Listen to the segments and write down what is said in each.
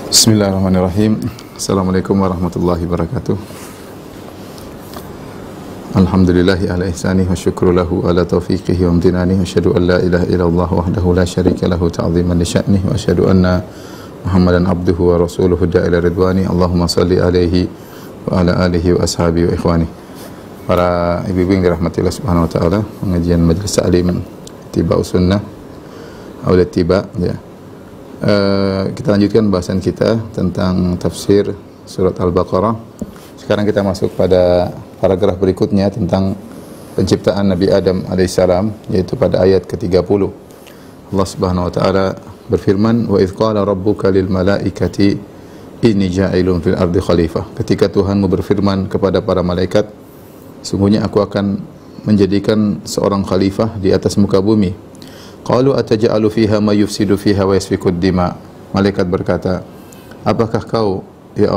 Bismillahirrahmanirrahim. Assalamualaikum warahmatullahi wabarakatuh. Alhamdulillahi ala ihsanih wa syukru lahu ala taufiqihi wa amtinani wa asyhadu an la ilaha illallah wahdahu la syarika lahu ta'ziman li sya'nih wa asyhadu anna Muhammadan abduhu wa rasuluhu da'ila ridwani. Allahumma salli alaihi wa ala alihi wa ashabihi wa ikhwani. Para ibu-ibu yang dirahmati Allah Subhanahu wa taala, pengajian Majelis Ta'lim Ittiba'us Sunnah Aulat Tiba ya. Kita lanjutkan bahasan kita tentang tafsir surat Al-Baqarah. Sekarang kita masuk pada paragraf berikutnya tentang penciptaan Nabi Adam alaihissalam, yaitu pada ayat ke-30. Allah Subhanahu wa taala berfirman, "Wa idz qala rabbuka lil malaikati inni ja'ilun fil ardi khalifah." Ketika Tuhanmu berfirman kepada para malaikat, sungguhnya aku akan menjadikan seorang khalifah di atas muka bumi. Qalu ataj'alu fiha ma yufsidu fiha wa yasfiku ad-dima. Malaikat berkata, apakah kau ya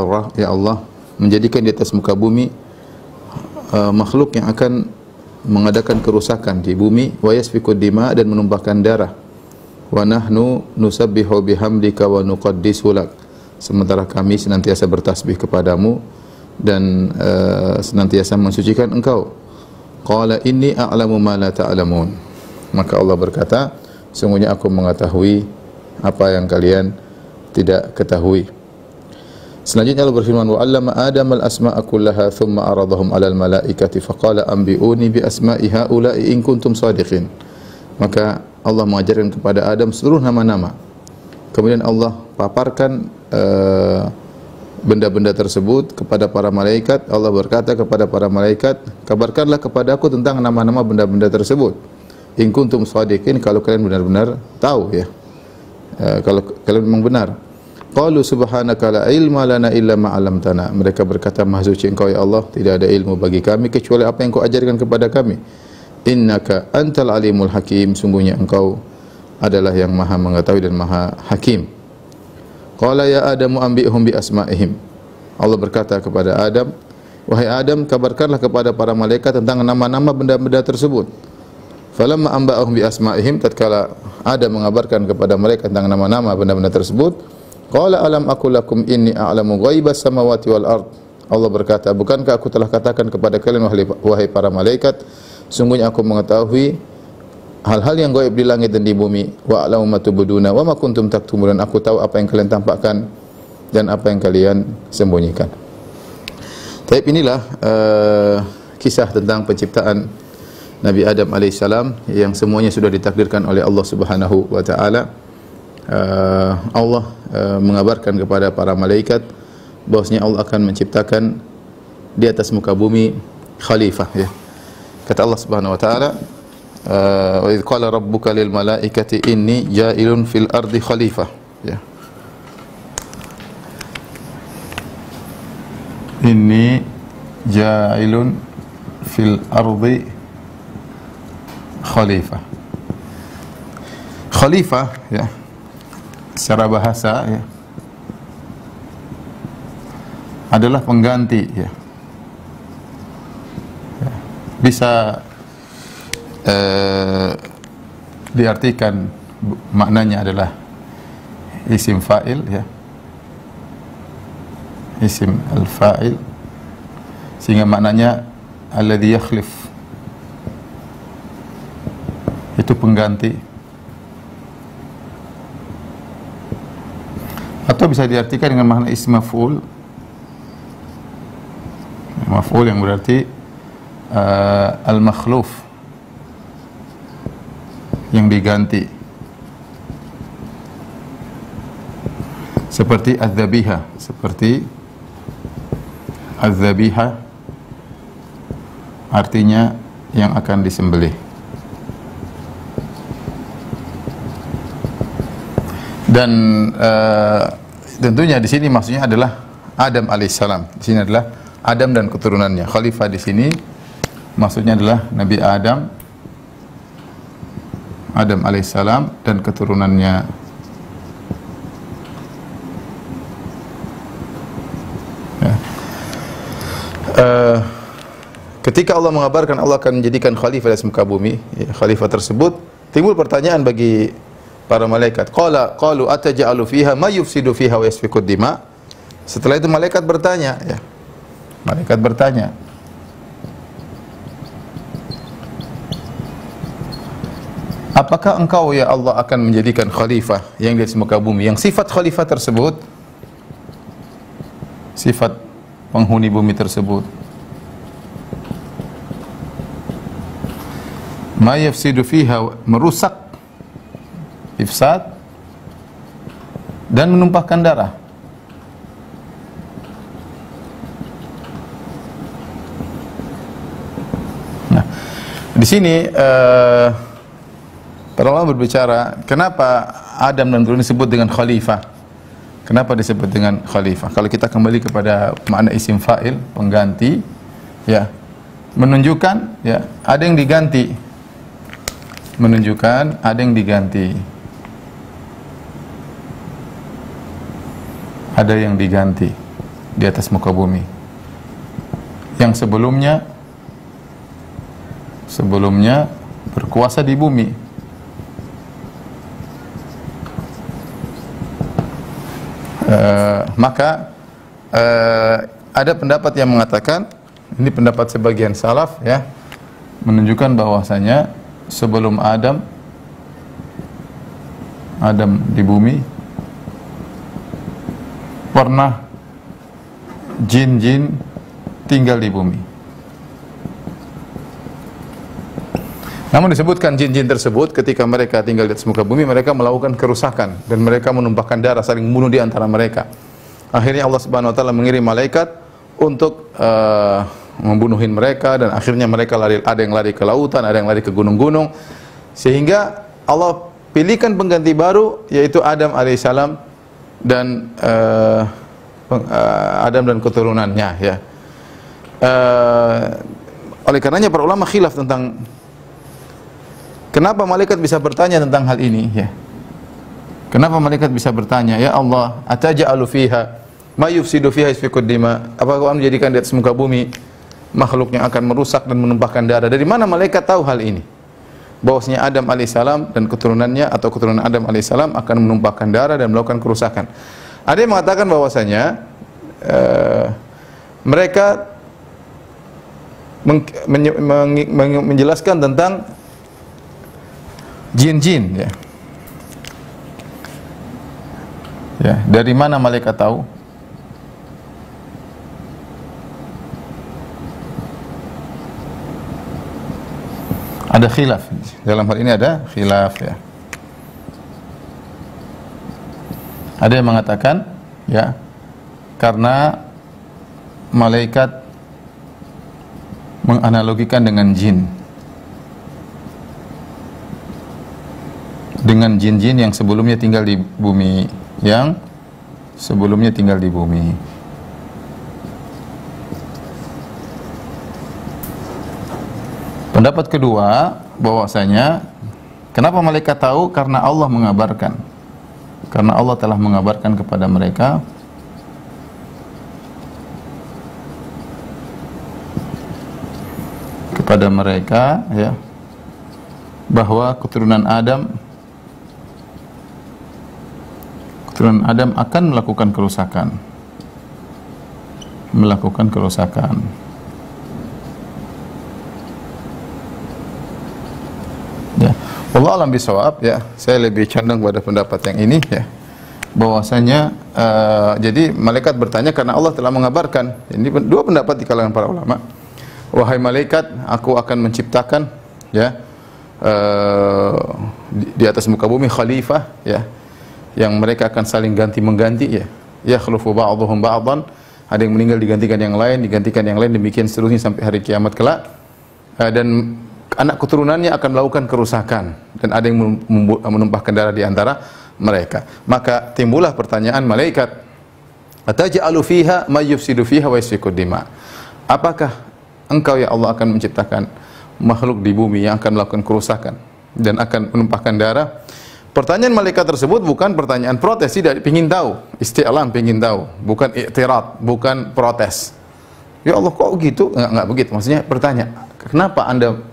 Allah menjadikan di atas muka bumi makhluk yang akan mengadakan kerusakan di bumi, wa yasfiku ad-dima, dan menumpahkan darah, wa nahnu nusabbihu bihamdika wa nuqaddisu lak, sementara kami senantiasa bertasbih kepadamu dan senantiasa mensucikan engkau. Qala inni a'lamu ma la ta'lamun. Maka Allah berkata, sungguhnya aku mengetahui apa yang kalian tidak ketahui. Selanjutnya Allah berfirman, wa 'allama Adam al-asma'a kullaha thumma aradahum 'alal malaikati faqala anbi'uni bi asma'i haula'i in kuntum shadiqin. Maka Allah mengajarkan kepada Adam seluruh nama-nama. Kemudian Allah paparkan benda-benda tersebut kepada para malaikat. Allah berkata kepada para malaikat, kabarkanlah kepadaku tentang nama-nama benda-benda tersebut. In kuntum shadiqin, kalau kalian benar-benar tahu ya. Kalau kalian memang benar. Qalu subhanaka la ilma lana illa ma 'allamtana. Mereka berkata, maha suci engkau ya Allah, tidak ada ilmu bagi kami kecuali apa yang kau ajarkan kepada kami. Innaka antal alimul hakim, sungguhnya engkau adalah yang maha mengetahui dan maha hakim. Qala ya Adamu anbi'hum bi asma'ihim. Allah berkata kepada Adam, wahai Adam, kabarkanlah kepada para malaikat tentang nama-nama benda-benda tersebut. Falamma anba'ahum bi asma'ihim, tatkala Adam mengabarkan kepada mereka tentang nama-nama benda-benda tersebut, qala alam aqul lakum inni a'lamu ghaibas samawati wal ard. Allah berkata, bukankah aku telah katakan kepada kalian wahai para malaikat, sungguhnya aku mengetahui hal-hal yang gaib di langit dan di bumi, wa a'lamu ma tubduna wa ma kuntum taktumun, aku tahu apa yang kalian tampakkan dan apa yang kalian sembunyikan. Tapi inilah kisah tentang penciptaan Nabi Adam alaihissalam yang semuanya sudah ditakdirkan oleh Allah Subhanahu wa taala. Allah mengabarkan kepada para malaikat bahwasanya Allah akan menciptakan di atas muka bumi khalifah ya. Kata Allah Subhanahu wa taala, wa idz qala rabbuka lil malaikati inni ja'ilun fil ardi khalifah ya. Inni ja'ilun fil ardi khalifah. Khalifah ya, secara bahasa ya, adalah pengganti ya. Bisa diartikan maknanya adalah isim fa'il ya, isim al-fa'il, sehingga maknanya alladhi yakhlif, itu pengganti. Atau bisa diartikan dengan makna ism maf'ul, maf'ul yang berarti al-makhluf, yang diganti, seperti az-zabiha, seperti az-zabiha artinya yang akan disembelih. Dan tentunya di sini maksudnya adalah Adam alaihissalam. Di sini adalah Adam dan keturunannya. Khalifah di sini maksudnya adalah Nabi Adam, Adam alaihissalam dan keturunannya. Ya. Ketika Allah mengabarkan Allah akan menjadikan khalifah di muka bumi, ya, khalifah tersebut, timbul pertanyaan bagi para malaikat. Qalu ataj'alu fiha may yufsidu fiha wa yasfikud dima. Setelah itu malaikat bertanya, ya. Malaikat bertanya, apakah engkau ya Allah akan menjadikan khalifah yang di atas muka bumi, yang sifat khalifah tersebut, sifat penghuni bumi tersebut, ma yafsidu fiha, merusak, ifsad, dan menumpahkan darah. Nah, di sini para ulama berbicara, kenapa Adam dan Turun disebut dengan khalifah? Kenapa disebut dengan khalifah? Kalau kita kembali kepada makna isim fa'il, pengganti, ya, menunjukkan, ya, ada yang diganti. Menunjukkan ada yang diganti. Ada yang diganti di atas muka bumi. Yang sebelumnya berkuasa di bumi. Maka ada pendapat yang mengatakan, ini pendapat sebagian salaf, ya, menunjukkan bahwasanya sebelum Adam di bumi pernah jin-jin tinggal di bumi. Namun disebutkan jin-jin tersebut ketika mereka tinggal di atas muka bumi, mereka melakukan kerusakan dan mereka menumpahkan darah, saling membunuh di antara mereka. Akhirnya Allah Subhanahu wa taala mengirim malaikat untuk membunuhin mereka, dan akhirnya mereka lari, ada yang lari ke lautan, ada yang lari ke gunung-gunung, sehingga Allah pilihkan pengganti baru, yaitu Adam alaihissalam dan Adam dan keturunannya, ya. Oleh karenanya para ulama khilaf tentang kenapa malaikat bisa bertanya tentang hal ini, ya. Kenapa malaikat bisa bertanya, ya Allah, ataj'alu fiha may yufsidu fiha yasfikud dima, apakah kamu menjadikan di atas muka bumi makhluk yang akan merusak dan menumpahkan darah? Dari mana malaikat tahu hal ini? Bahwasanya Adam alaihissalam dan keturunannya atau keturunan Adam alaihissalam akan menumpahkan darah dan melakukan kerusakan. Ada yang mengatakan bahwasanya mereka menjelaskan tentang jin-jin, ya. Ya, dari mana malaikat tahu? Ada khilaf. Dalam hal ini ada khilaf, ya. Ada yang mengatakan, ya, karena malaikat menganalogikan dengan jin. Dengan jin-jin yang sebelumnya tinggal di bumi, Pendapat kedua, bahwasanya kenapa malaikat tahu? Karena Allah mengabarkan. Karena Allah telah mengabarkan kepada mereka ya, bahwa keturunan Adam akan melakukan kerusakan. Ya, wallahu a'lam bishawab, ya. Saya lebih condong pada pendapat yang ini, ya. Bahwasanya jadi malaikat bertanya karena Allah telah mengabarkan. Ini dua pendapat di kalangan para ulama. Wahai malaikat, aku akan menciptakan, ya, di atas muka bumi khalifah, ya, yang mereka akan saling ganti-mengganti, ya. Yakhlufu ba'dhum ba'dhan, ada yang meninggal digantikan yang lain, demikian seterusnya sampai hari kiamat kelak. Dan anak keturunannya akan melakukan kerusakan dan ada yang menumpahkan darah di antara mereka. Maka timbullah pertanyaan malaikat, ataj'alu fiha may yufsidu fiha wa yasfikud dima. Apakah engkau ya Allah akan menciptakan makhluk di bumi yang akan melakukan kerusakan dan akan menumpahkan darah? Pertanyaan malaikat tersebut bukan pertanyaan protes, tidak, ingin tahu, isti'lam, ingin tahu, bukan i'tirad, bukan protes. Ya Allah kok gitu? Enggak begitu. Maksudnya bertanya, kenapa Anda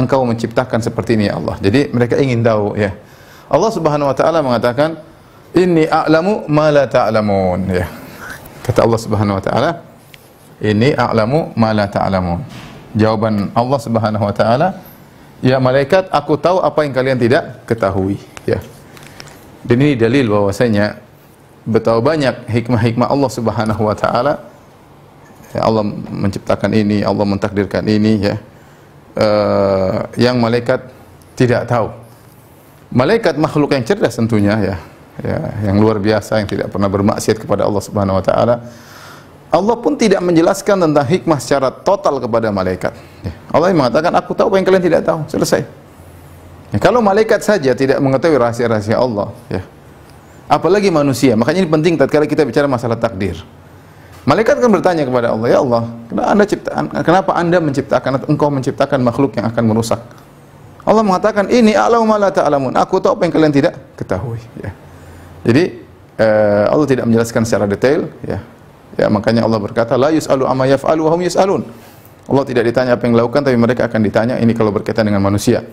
engkau menciptakan seperti ini ya Allah? Jadi mereka ingin tahu, ya. Allah Subhanahu wa taala mengatakan, "Inni a'lamu ma la ta'lamun." Ya. Kata Allah Subhanahu wa taala, "Inni a'lamu ma la ta'lamun." Jawaban Allah Subhanahu wa taala, "Ya malaikat, aku tahu apa yang kalian tidak ketahui." Ya. Dan ini dalil bahwasanya betapa banyak hikmah-hikmah Allah Subhanahu wa taala. Ya, Allah menciptakan ini, Allah mentakdirkan ini, ya. Yang malaikat tidak tahu. Malaikat makhluk yang cerdas tentunya, ya. Ya, yang luar biasa, yang tidak pernah bermaksiat kepada Allah Subhanahu wa taala. Allah pun tidak menjelaskan tentang hikmah secara total kepada malaikat. Ya. Allah yang mengatakan, aku tahu apa yang kalian tidak tahu. Selesai. Ya, kalau malaikat saja tidak mengetahui rahasia-rahasia Allah, ya, apalagi manusia. Makanya ini penting tatkala kita bicara masalah takdir. Malaikat kan bertanya kepada Allah, ya Allah, kenapa anda menciptakan, engkau menciptakan makhluk yang akan merusak? Allah mengatakan, ini a'lamu ma la ta'lamun. Aku tahu apa yang kalian tidak ketahui. Ya. Jadi Allah tidak menjelaskan secara detail. Ya. Ya, makanya Allah berkata, la yus'alu amma yaf'alu wa hum yus'alun. Allah tidak ditanya apa yang dilakukan, tapi mereka akan ditanya. Ini kalau berkaitan dengan manusia.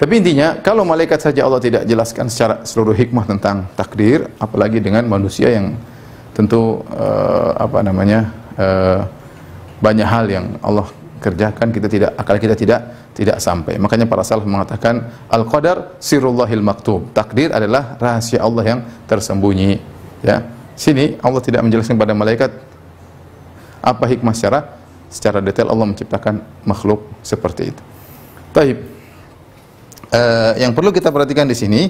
Tapi intinya, kalau malaikat saja Allah tidak jelaskan secara seluruh hikmah tentang takdir, apalagi dengan manusia yang tentu banyak hal yang Allah kerjakan, akal kita tidak sampai. Makanya para salaf mengatakan al-qadar sirullahil maktub. Takdir adalah rahasia Allah yang tersembunyi. Ya. Sini Allah tidak menjelaskan pada malaikat apa hikmah secara detail Allah menciptakan makhluk seperti itu. Taib. Yang perlu kita perhatikan di sini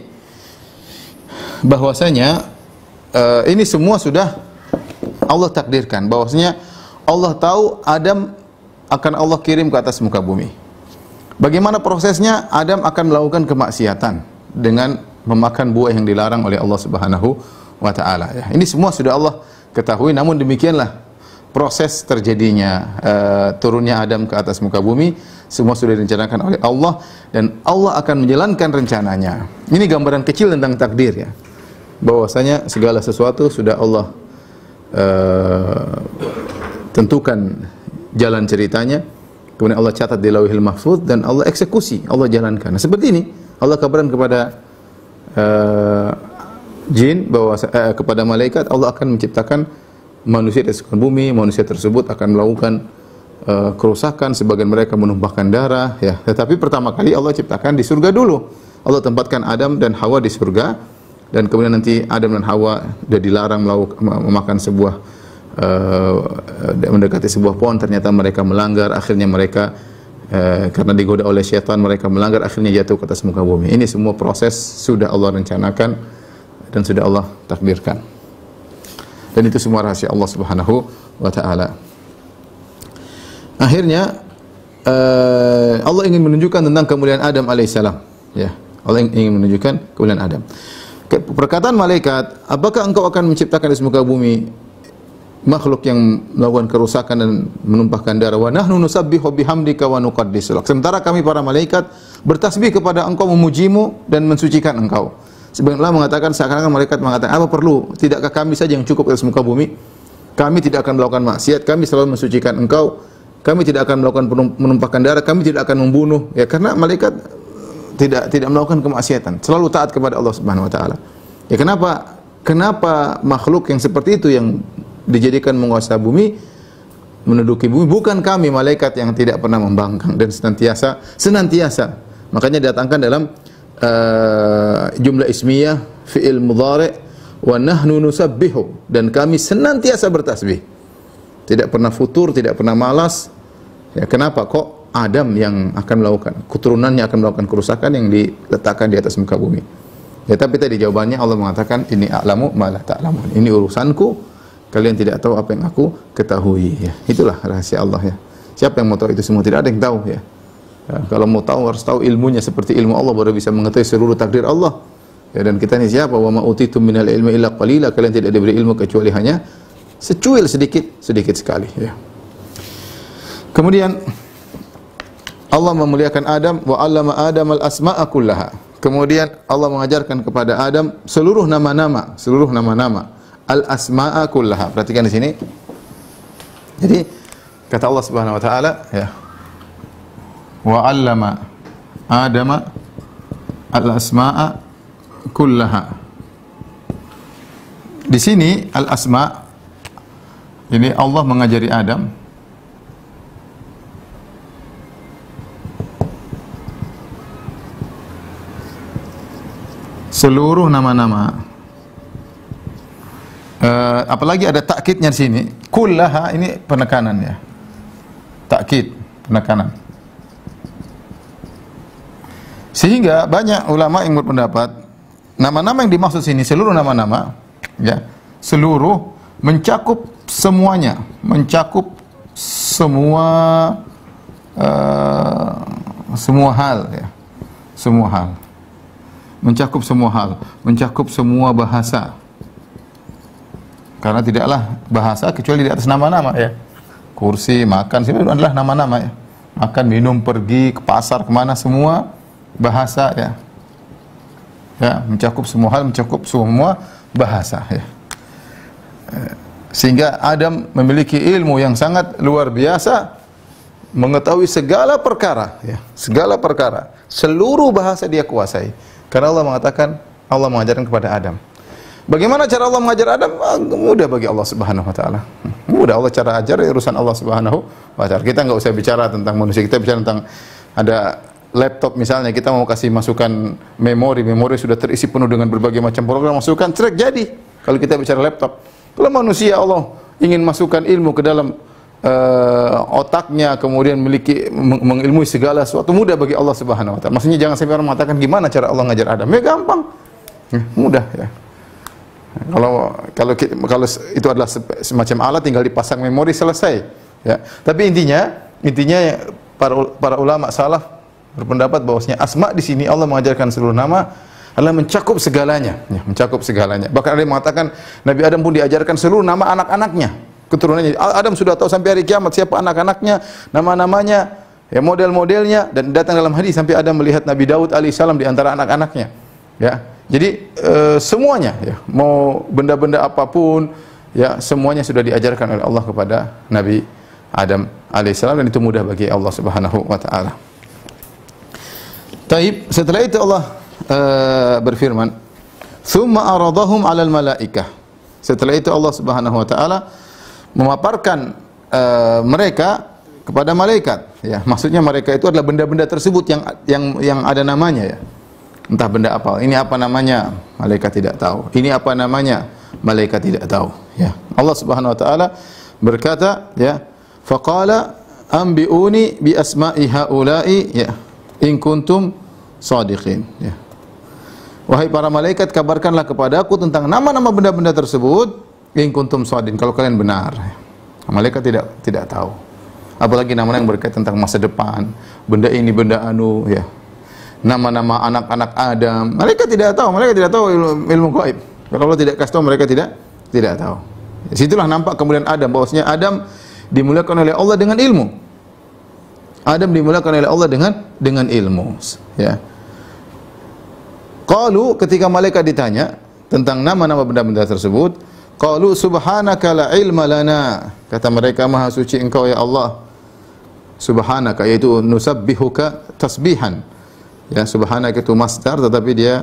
bahwasanya ini semua sudah Allah takdirkan, bahwasanya Allah tahu Adam akan Allah kirim ke atas muka bumi. Bagaimana prosesnya? Adam akan melakukan kemaksiatan dengan memakan buah yang dilarang oleh Allah Subhanahu wa taala. Ya, ini semua sudah Allah ketahui, namun demikianlah proses terjadinya turunnya Adam ke atas muka bumi semua sudah direncanakan oleh Allah, dan Allah akan menjalankan rencananya. Ini gambaran kecil tentang takdir, ya. Bahwasanya segala sesuatu sudah Allah tentukan jalan ceritanya, kemudian Allah catat di Lauhil Mahfuz dan Allah eksekusi, Allah jalankan. Nah, seperti ini Allah kabarkan kepada jin bahwa kepada malaikat Allah akan menciptakan manusia di sekitar bumi. Manusia tersebut akan melakukan kerusakan, sebagian mereka menumpahkan darah, ya. Tetapi pertama kali Allah ciptakan di surga dulu. Allah tempatkan Adam dan Hawa di surga, dan kemudian nanti Adam dan Hawa sudah dilarang memakan sebuah mendekati sebuah pohon. Ternyata mereka melanggar, akhirnya mereka karena digoda oleh syaitan mereka melanggar, akhirnya jatuh ke atas muka bumi. Ini semua proses sudah Allah rencanakan dan sudah Allah takdirkan. Dan itu semua rahasia Allah Subhanahu wa taala. Akhirnya Allah ingin menunjukkan tentang kemuliaan Adam alaihissalam, ya. Allah ingin menunjukkan kemuliaan Adam. Perkataan malaikat, apakah engkau akan menciptakan di muka bumi makhluk yang melakukan kerusakan dan menumpahkan darah? Wa nahnu nusabbihu bihamdika wa nuqaddisu lak. Sementara kami para malaikat bertasbih kepada engkau, memujimu dan mensucikan engkau. Sebagian ulama mengatakan, seakan-akan malaikat mengatakan, apa perlu? Tidakkah kami saja yang cukup di muka bumi? Kami tidak akan melakukan maksiat, kami selalu mensucikan engkau. Kami tidak akan melakukan menumpahkan darah, kami tidak akan membunuh, ya, karena malaikat tidak melakukan kemaksiatan, selalu taat kepada Allah Subhanahu wa taala. Ya, kenapa makhluk yang seperti itu yang dijadikan menguasai bumi, menduduki bumi, bukan kami malaikat yang tidak pernah membangkang dan senantiasa. Makanya datangkan dalam jumlah ismiyah fi'il mudhari' wa nahnu nusabbihu, dan kami senantiasa bertasbih. Tidak pernah futur, tidak pernah malas. Ya, kenapa kok Adam yang akan melakukan, keturunannya akan melakukan kerusakan yang diletakkan di atas muka bumi? Ya, tapi tadi jawabannya Allah mengatakan, ini a'lamu ma la ta'lamun. Ini urusanku, kalian tidak tahu apa yang aku ketahui. Ya, itulah rahasia Allah, ya. Siapa yang mau tahu itu semua? Tidak ada yang tahu, ya. Ya, kalau mau tahu harus tahu ilmunya seperti ilmu Allah, baru bisa mengetahui seluruh takdir Allah. Ya, dan kita ini siapa? Wa ma utitum minal ilmi illa qalila. Kalian tidak diberi ilmu kecuali hanya secuil, sedikit sekali, ya. Kemudian Allah memuliakan Adam, wa 'allama Adam al-asma'a kullaha. Kemudian Allah mengajarkan kepada Adam seluruh nama-nama al-asma'a kullaha. Perhatikan di sini. Jadi kata Allah Subhanahu wa taala, ya, wa 'allama Adam al-asma'a kullaha. Di sini al-asma, ini Allah mengajari Adam seluruh nama-nama. Apalagi ada takkidnya di sini. Kullaha ini penekanan ya. Takkid, penekanan. Sehingga banyak ulama yang berpendapat nama-nama yang dimaksud sini seluruh nama-nama ya, seluruh mencakup semuanya, mencakup semua semua hal ya. Semua hal. Mencakup semua hal, mencakup semua bahasa. Karena tidaklah bahasa kecuali di atas nama-nama ya. Kursi, makan, semua adalah nama-nama ya. Makan, minum, pergi ke pasar, kemana, semua bahasa ya. Ya, mencakup semua hal, mencakup semua bahasa ya. Sehingga Adam memiliki ilmu yang sangat luar biasa, mengetahui segala perkara ya, segala perkara. Seluruh bahasa dia kuasai. Karena Allah mengatakan, Allah mengajarkan kepada Adam. Bagaimana cara Allah mengajar Adam? Mudah bagi Allah Subhanahu wa taala. Mudah, Allah cara ajar urusan Allah Subhanahu wa taala. Kita enggak usah bicara tentang manusia, kita bicara tentang ada laptop misalnya, kita mau kasih masukan memori sudah terisi penuh dengan berbagai macam program, masukkan trek jadi. Kalau kita bicara laptop, kalau manusia Allah ingin masukkan ilmu ke dalam otaknya, kemudian mengilmui segala sesuatu, mudah bagi Allah Subhanahu wa taala. Maksudnya jangan sampai orang mengatakan gimana cara Allah ngajar Adam. Ya gampang. Mudah ya. Kalau itu adalah semacam alat tinggal dipasang memori selesai ya. Tapi intinya para ulama salaf berpendapat bahwasanya asma di sini Allah mengajarkan seluruh nama adalah mencakup segalanya ya, mencakup segalanya. Bahkan ada yang mengatakan Nabi Adam pun diajarkan seluruh nama anak-anaknya, keturunannya. Adam sudah tahu sampai hari kiamat siapa anak-anaknya, nama-namanya, ya model-modelnya, dan datang dalam hadis sampai Adam melihat Nabi Daud alaihissalam di antara anak-anaknya. Ya. Jadi semuanya ya, mau benda-benda apapun ya, semuanya sudah diajarkan oleh Allah kepada Nabi Adam alaihissalam, dan itu mudah bagi Allah Subhanahu wa taala. Taib, setelah itu Allah berfirman, "Tsumma aradahum 'alal malaikah." Setelah itu Allah Subhanahu wa taala memaparkan mereka kepada malaikat ya. Maksudnya mereka itu adalah benda-benda tersebut yang ada namanya ya. Entah benda apa. Ini apa namanya? Malaikat tidak tahu. Ini apa namanya? Malaikat tidak tahu ya. Allah Subhanahu wa taala berkata ya, "Faqala anbi'uni bi asma'i haula'i ya in kuntum shadiqin." Ya. Wahai para malaikat, kabarkanlah kepadaku tentang nama-nama benda-benda tersebut in kuntum shadiqin, kalau kalian benar. Malaikat tidak tahu. Apalagi nama-nama yang berkaitan tentang masa depan, benda ini, benda anu ya. Nama-nama anak-anak Adam, mereka tidak tahu. Mereka tidak tahu ilmu gaib. Kalau Allah tidak kasih tahu, mereka tidak tahu. Situlah nampak kemudian Adam, bahwasanya Adam dimuliakan oleh Allah dengan ilmu. Adam dimuliakan oleh Allah dengan ilmu. Ya. Qalu, ketika malaikat ditanya tentang nama-nama benda-benda tersebut, qalu subhanaka la ilma lana. Kata mereka, maha suci Engkau ya Allah. Subhanaka, yaitu nusabbihuka tasbihan. Ya, subhanaka itu masdar, tetapi dia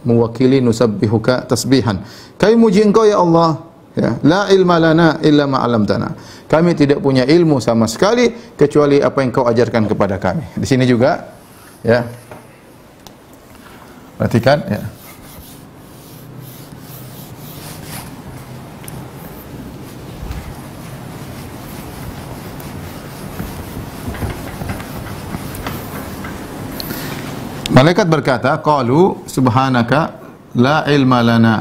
mewakili nusabbihuka tasbihan. Kami muji Engkau ya Allah. Ya, la ilma lana illa ma 'allamtana. Kami tidak punya ilmu sama sekali kecuali apa yang Kau ajarkan kepada kami. Di sini juga ya. Perhatikan ya. Malaikat berkata, qalu subhanaka la ilma lana.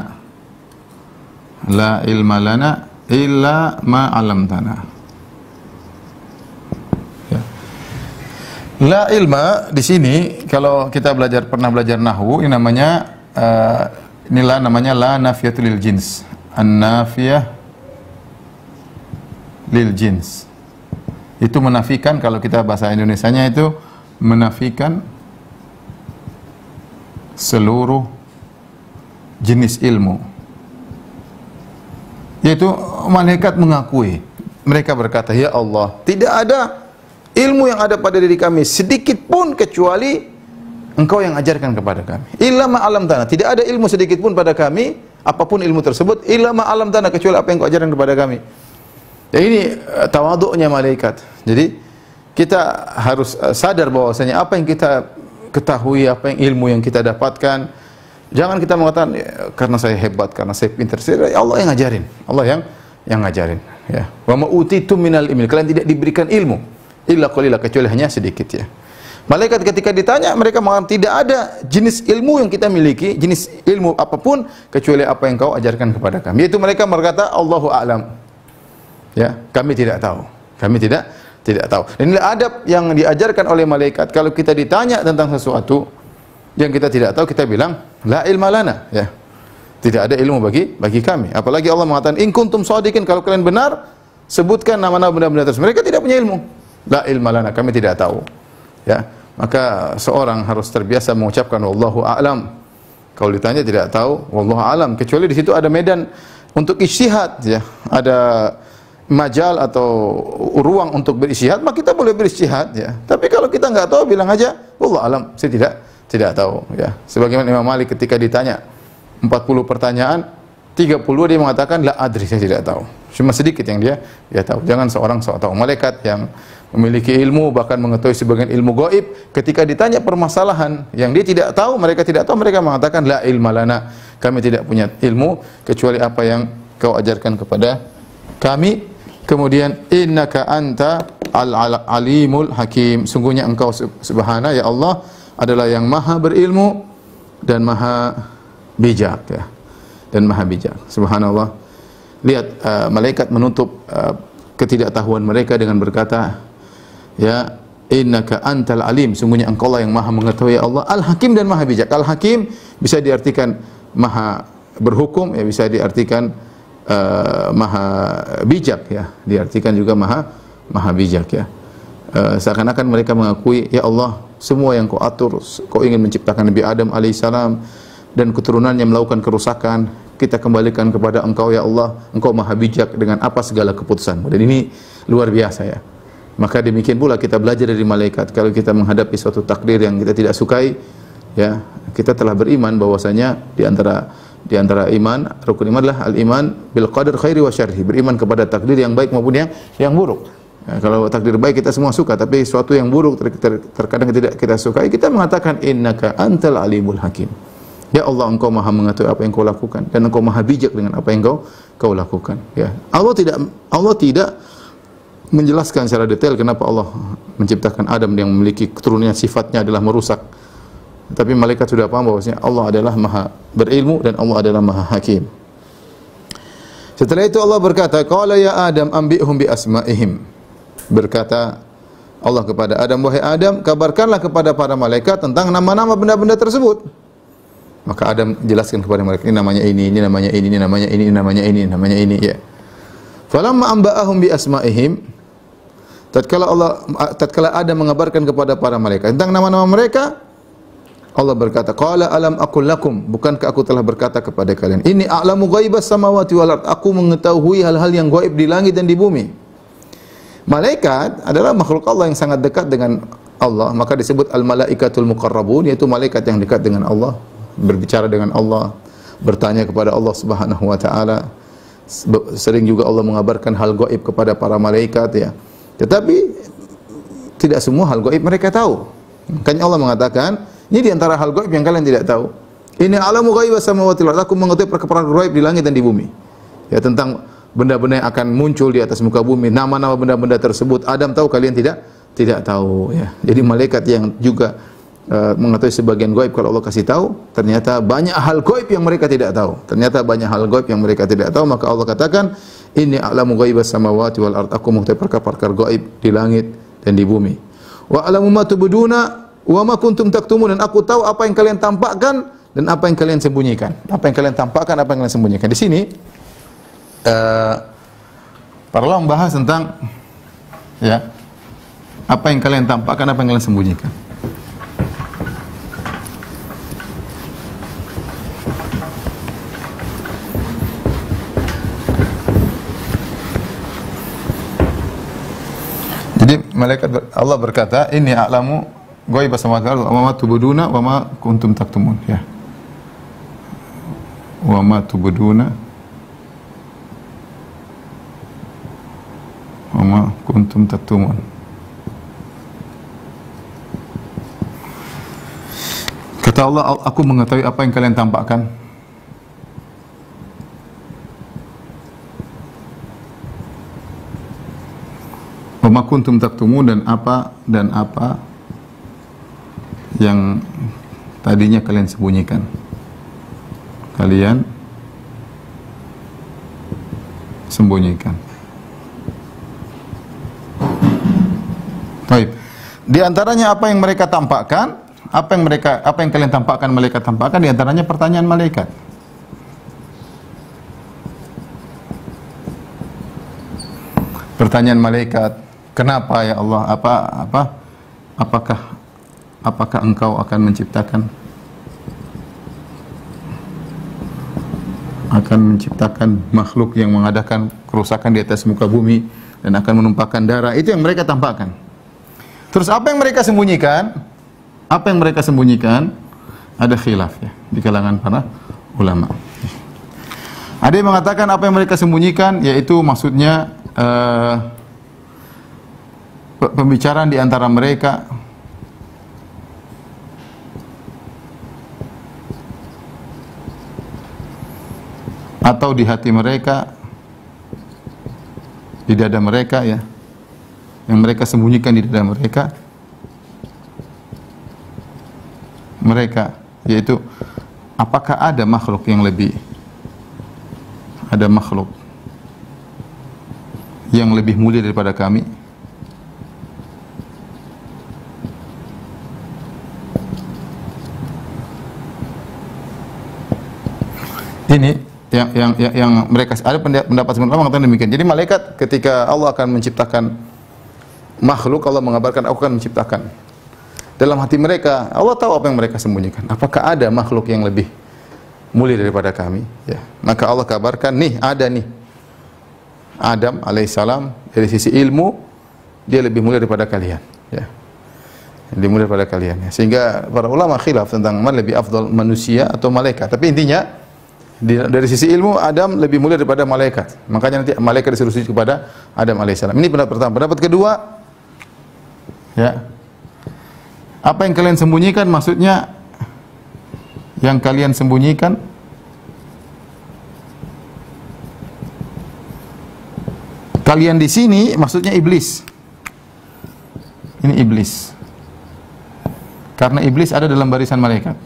La ilma lana illa ma 'allamtana. Ya. La ilma di sini kalau kita pernah belajar nahwu, ini namanya inilah namanya la nafiyatul lil jins. An-nafiyah lil jins. Itu menafikan, kalau kita bahasa Indonesianya itu menafikan seluruh jenis ilmu. Yaitu malaikat mengakui, mereka berkata, ya Allah, tidak ada ilmu yang ada pada diri kami sedikit pun kecuali Engkau yang ajarkan kepada kami. Illa ma 'allamtana, tidak ada ilmu sedikit pun pada kami, apapun ilmu tersebut, illa ma 'allamtana, kecuali apa yang Kau ajarkan kepada kami. Ya, ini tawaduknya malaikat. Jadi kita harus sadar bahwasanya apa yang kita ketahui, apa yang ilmu yang kita dapatkan, jangan kita mengatakan karena saya hebat, karena saya pintar. Allah yang ngajarin, Allah yang ngajarin. Ya. Wa ma utitum minal ilmi, kalian tidak diberikan ilmu illa qalila, kecuali hanya sedikit ya. Malaikat ketika ditanya, mereka mengatakan tidak ada jenis ilmu yang kita miliki, jenis ilmu apapun kecuali apa yang Kau ajarkan kepada kami. Yaitu mereka berkata, Allahu a'lam. Ya, kami tidak tahu. Kami tidak tahu. Dan inilah adab yang diajarkan oleh malaikat. Kalau kita ditanya tentang sesuatu yang kita tidak tahu, kita bilang la ilma lana, ya. Tidak ada ilmu bagi kami. Apalagi Allah mengatakan in kuntum shadiqin, kalau kalian benar, sebutkan nama-nama benda-benda tersebut. Mereka tidak punya ilmu. La ilma lana, kami tidak tahu. Ya. Maka seorang harus terbiasa mengucapkan wallahu a'lam. Kalau ditanya tidak tahu, wallahu a'lam, kecuali di situ ada medan untuk ijtihad, ya. Ada majal atau ruang untuk berijtihad, maka kita boleh berijtihad, ya. Tapi kalau kita enggak tahu, bilang aja wallahu a'lam, saya tidak tahu, ya. Sebagaimana Imam Malik ketika ditanya 40 pertanyaan, 30 dia mengatakan la adri, saya tidak tahu. Cuma sedikit yang dia tahu. Jangan seorang sok tahu. Malaikat yang memiliki ilmu, bahkan mengetahui sebagian ilmu gaib, ketika ditanya permasalahan yang dia tidak tahu, mereka tidak tahu, mereka mengatakan la ilma lana, kami tidak punya ilmu kecuali apa yang Kau ajarkan kepada kami. Kemudian innaka anta al-alimul hakim, sungguhnya Engkau subhana, ya Allah, adalah yang maha berilmu dan maha bijak, ya. Dan maha bijak. Subhanallah. Lihat malaikat menutup ketidaktahuan mereka dengan berkata, ya, innaka antal alim, sungguhnya Engkau lah yang maha mengetahui, ya Allah, al-hakim, dan maha bijak. Al-hakim bisa diartikan maha berhukum, ya, bisa diartikan maha bijak, ya, diartikan juga maha bijak, ya. Seakan-akan mereka mengakui, ya Allah, semua yang Kau atur, Kau ingin menciptakan Nabi Adam alaihissalam dan keturunannya melakukan kerusakan, kita kembalikan kepada Engkau, ya Allah. Engkau maha bijak dengan apa segala keputusan. Dan ini luar biasa, ya. Maka demikian pula kita belajar dari malaikat. Kalau kita menghadapi suatu takdir yang kita tidak sukai, ya, kita telah beriman bahwasanya di antara iman, rukun iman adalah al-iman bil qadar khairi wa syarri, beriman kepada takdir yang baik maupun yang buruk. Ya, kalau takdir baik kita semua suka, tapi suatu yang buruk terkadang tidak kita sukai, kita mengatakan innaka antal alimul hakim. Ya Allah, Engkau maha mengetahui apa yang Kau lakukan, dan Engkau maha bijak dengan apa yang Kau lakukan, ya. Allah tidak menjelaskan secara detail kenapa Allah menciptakan Adam yang memiliki keturunannya sifatnya adalah merusak. Tapi malaikat sudah paham bahwasanya Allah adalah maha berilmu dan Allah adalah maha hakim. Setelah itu Allah berkata, qala ya Adam anbi'hum bi asma'ihim. Berkata Allah kepada Adam, wahai Adam, kabarkanlah kepada para malaikat tentang nama-nama benda-benda tersebut. Maka Adam jelaskan kepada mereka, ini namanya ini namanya ini, ini namanya ini namanya ini, namanya ini, ya. Falamma anba'ahum bi asma'ihim, tatkala Adam mengabarkan kepada para malaikat tentang nama-nama mereka, Allah berkata, qala alam aqul lakum, bukankah aku telah berkata kepada kalian, inni a'lamu ghaibas samawati wal ard, aku mengetahui hal-hal yang gaib di langit dan di bumi. Malaikat adalah makhluk Allah yang sangat dekat dengan Allah, maka disebut al-malaikatul muqarrabun, yaitu malaikat yang dekat dengan Allah, berbicara dengan Allah, bertanya kepada Allah Subhanahu wa taala. Sering juga Allah mengabarkan hal gaib kepada para malaikat, ya. Tetapi tidak semua hal gaib mereka tahu. Makanya Allah mengatakan, ini di antara hal gaib yang kalian tidak tahu. Ini alamu ghaibas samawati wal ard, aku mengetahui perkara gaib di langit dan di bumi. Ya, tentang benda-benda yang akan muncul di atas muka bumi, nama-nama benda-benda tersebut Adam tahu, kalian tidak tahu, ya. Jadi malaikat yang juga mengetahui sebagian gaib, kalau Allah kasih tahu, ternyata banyak hal gaib yang mereka tidak tahu. Ternyata banyak hal gaib yang mereka tidak tahu, maka Allah katakan, inni a'lamu ghaibas samawati wal ard, aku mengetahui perkara gaib di langit dan di bumi. Wa a'lamu ma tubduna wa ma kuntum taktumun, dan aku tahu apa yang kalian tampakkan dan apa yang kalian sembunyikan. Apa yang kalian tampakkan, apa yang kalian sembunyikan. Di sini para ulama membahas tentang, ya, apa yang kalian tampakkan, apa yang kalian sembunyikan. Jadi malaikat Allah berkata, inni a'lamu ghaib as-samawati wal ardi wa ma tubduna wa ma kuntum taktumun, ya. Wa ma tubduna wa ma kuntum taktumun. Kata Allah, aku mengetahui apa yang kalian tampakkan. Wa ma kuntum taktumun, dan apa yang tadinya kalian sembunyikan. Kalian sembunyikan. Baik. Di antaranya apa yang mereka tampakkan, apa yang kalian tampakkan, malaikat tampakkan, di antaranya pertanyaan malaikat. Pertanyaan malaikat, kenapa ya Allah? Apakah engkau akan menciptakan makhluk yang mengadakan kerusakan di atas muka bumi dan akan menumpahkan darah? Itu yang mereka tampakkan. Terus apa yang mereka sembunyikan? Apa yang mereka sembunyikan? Ada khilaf, ya, di kalangan para ulama. Ada yang mengatakan apa yang mereka sembunyikan, yaitu maksudnya pembicaraan di antara mereka, atau di hati mereka, di dada mereka, ya, yang mereka sembunyikan di dada mereka, yaitu apakah ada makhluk yang lebih mulia daripada kami? Ini yang mereka, ada pendapat sebenarnya mengatakan demikian. Jadi malaikat ketika Allah akan menciptakan makhluk, Allah mengabarkan, aku akan menciptakan. Dalam hati mereka, Allah tahu apa yang mereka sembunyikan. Apakah ada makhluk yang lebih mulia daripada kami? Ya. Maka Allah kabarkan, ada nih. Adam alaihissalam, dari sisi ilmu dia lebih mulia daripada kalian. Ya. Lebih mulia daripada kalian. Ya. Sehingga para ulama khilaf tentang mana lebih afdal, manusia atau malaikat. Tapi intinya dari sisi ilmu Adam lebih mulia daripada malaikat. Makanya nanti malaikat disuruh sujud kepada Adam alaihissalam. Ini pendapat pertama. Pendapat kedua, ya, apa yang kalian sembunyikan, maksudnya yang kalian sembunyikan kalian di sini maksudnya iblis. Ini iblis. Karena iblis ada dalam barisan malaikat.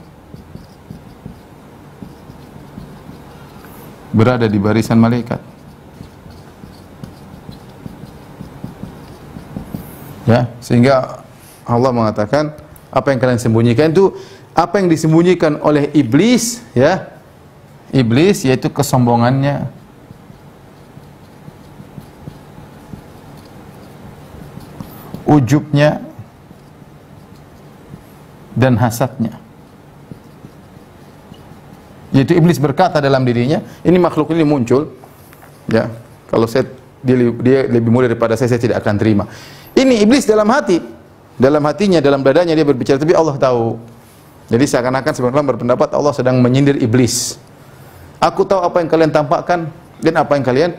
Berada di barisan malaikat. Ya, sehingga Allah mengatakan apa yang kalian sembunyikan itu apa yang disembunyikan oleh iblis, ya. Iblis yaitu kesombongannya, ujubnya, dan hasadnya. Yaitu iblis berkata dalam dirinya, ini makhluk ini muncul, ya, kalau dia lebih mulia daripada saya tidak akan terima. Ini iblis dalam hatinya, dalam dadanya dia berbicara, tapi Allah tahu. Jadi seakan-akan sebenarnya berpendapat Allah sedang menyindir iblis. Aku tahu apa yang kalian tampakkan dan apa yang kalian